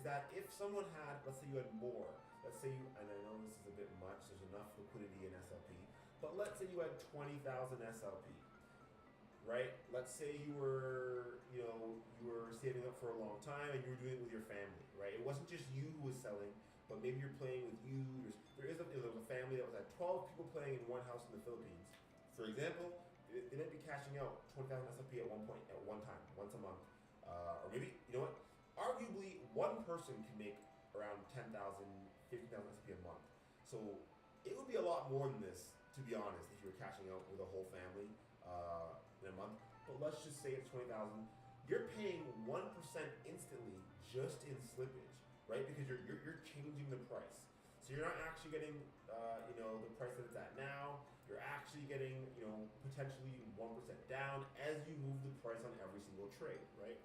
A: that if someone had, let's say you had more, let's say you, and I know this is a bit much, there's enough liquidity in SLP, but let's say you had 20,000 SLP, right? Let's say you were saving up for a long time and you were doing it with your family, right? It wasn't just you who was selling, but maybe you're playing with you. There was a family that was at 12 people playing in one house in the Philippines. For example, they might be cashing out 20,000 SLP at one point, at one time, once a month. Or maybe, arguably one person can make around 10,000, 15,000 SLP a month. So it would be a lot more than this, to be honest, if you were cashing out with a whole family in a month. But let's just say it's 20,000. You're paying 1% instantly just in slippage, right? Because you're changing the price. So you're not actually getting, the price that it's at now. You're actually getting, potentially 1% down as you move the price on every single trade, right?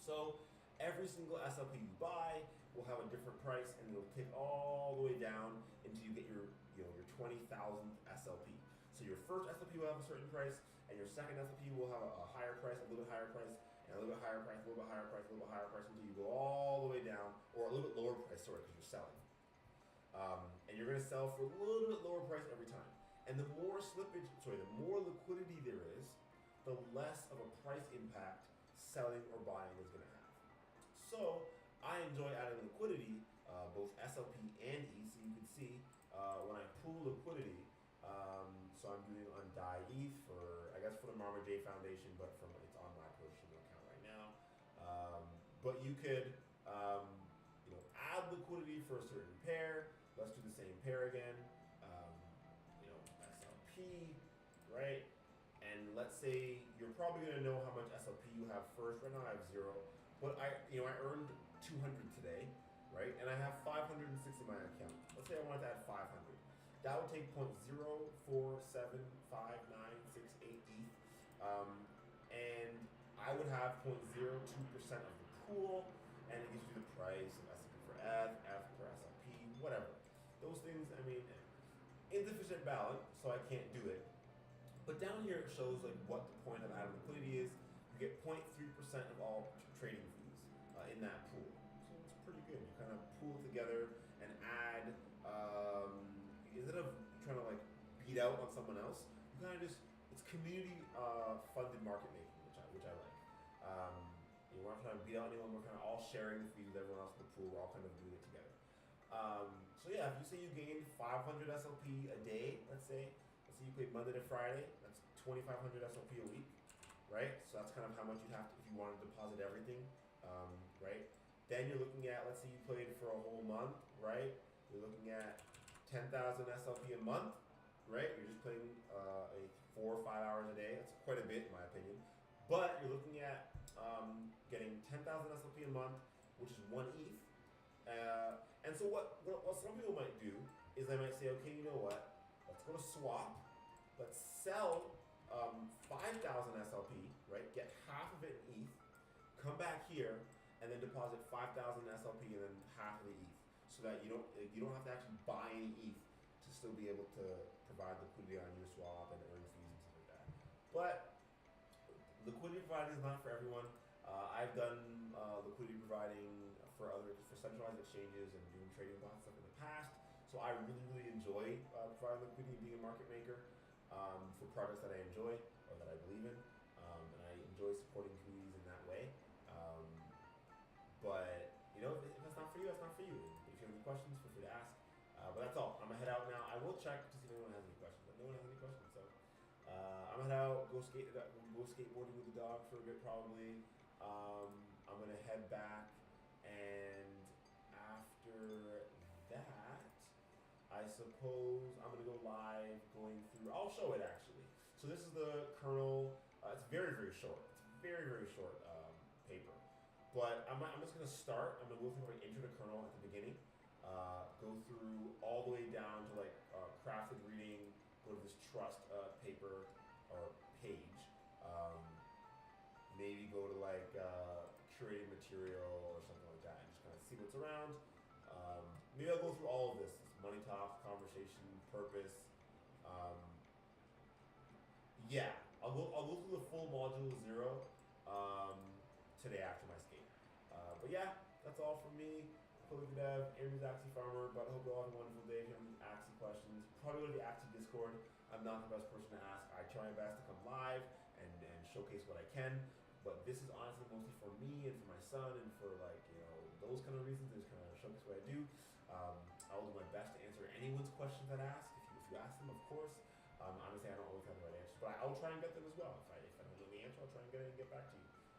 A: So every single SLP you buy will have a different price, and it'll tick all the way down until you get your 20,000th SLP. So your first SLP will have a certain price, and your second SLP will have a higher price, a little bit higher price, and a little bit higher price, a little bit higher price, a little bit higher price, until you go all the way down, or a little bit lower price, because you're selling. And you're going to sell for a little bit lower price every time. And the more liquidity there is, the less of a price impact selling or buying is going to have. So I enjoy adding liquidity, both SLP and ETH. So you can see when I pool liquidity, so I'm doing on DAI ETH for the Marma J Foundation, but it's on my personal account right now. But you could add liquidity for a certain pair. Let's do the same pair again. SLP, right? And let's say you're probably going to know how much SLP you have first. Right now I have 0, but I earned 200 today, right? And I have 506 in my account. Let's say I wanted to add 500. That would take 0.047596 ETH, and I would have 0.02% of the pool, and it gives you the price of SLP for F per SLP, whatever. Those things, insufficient balance, so I can't do it. But down here it shows what the point of adding liquidity is. You get 0.3% of all trading fees in that pool. So it's pretty good. You kind of pool it together and add, instead of trying to beat out on someone else, you kind of it's community funded market making, which I like. We're not trying to beat out anyone, we're kind of all sharing the fees with everyone else in the pool, we're all kind of doing it together. So yeah, if you say you gained 500 SLP a day, let's say you played Monday to Friday, that's 2,500 SLP a week, right? So that's kind of how much you'd have to, if you wanted to deposit everything, right? Then you're looking at, let's say you played for a whole month, right? You're looking at 10,000 SLP a month, right? You're just playing 4 or 5 hours a day. That's quite a bit in my opinion. But you're looking at getting 10,000 SLP a month, which is 1 ETH. And so what some people might do is they might say, okay, you know what? Let's go to swap, Let's sell 5,000 SLP, right? Get half of it in ETH, come back here, and then deposit 5,000 SLP and then half of the ETH, so that you don't have to actually buy any ETH to still be able to provide liquidity on your swap and earn fees and stuff like that. But liquidity providing is not for everyone. I've done liquidity providing for centralized exchanges and doing trading bots stuff in the past. So I really enjoy providing liquidity and being a market maker for projects that I enjoy or that I believe in, and I enjoy supporting communities in that way. But if that's not for you, that's not for you. If you have any questions, feel free to ask. But that's all. I'm gonna head out now. I will check to see if anyone has any questions, but no one has any questions. So I'm gonna head out, go skateboarding with the dog for a bit probably. I'm gonna head back, and after that, I suppose I'm gonna go live going through. I'll show it actually. So this is the kernel. It's very short. It's very short paper. But I'm just gonna start. I'm gonna go through my intro to kernel at the beginning. Go through all the way down to like crafted reading. Go to this trust paper or page. Maybe go to like curated material or something like that, and just kind of see what's around. Maybe I'll go through all of this money talk, conversation, purpose. Yeah, I'll go through the full module 0 today after my skate. But yeah, that's all from me. Chloethedev, Aimery's Axie Farmer. But I hope you all have a wonderful day. If you have any Axie questions, probably go to the Axie Discord. I'm not the best person to ask. I try my best to come live and showcase what I can. But this is honestly mostly for me and for my son and for those kind of reasons. Just kind of showcase what I do. I will do my best to answer anyone's questions that I ask. If you ask them, of course. Honestly, I don't always have the right answers, but I'll try and get them as well. If I don't know the answer, I'll try and get it and get back to you.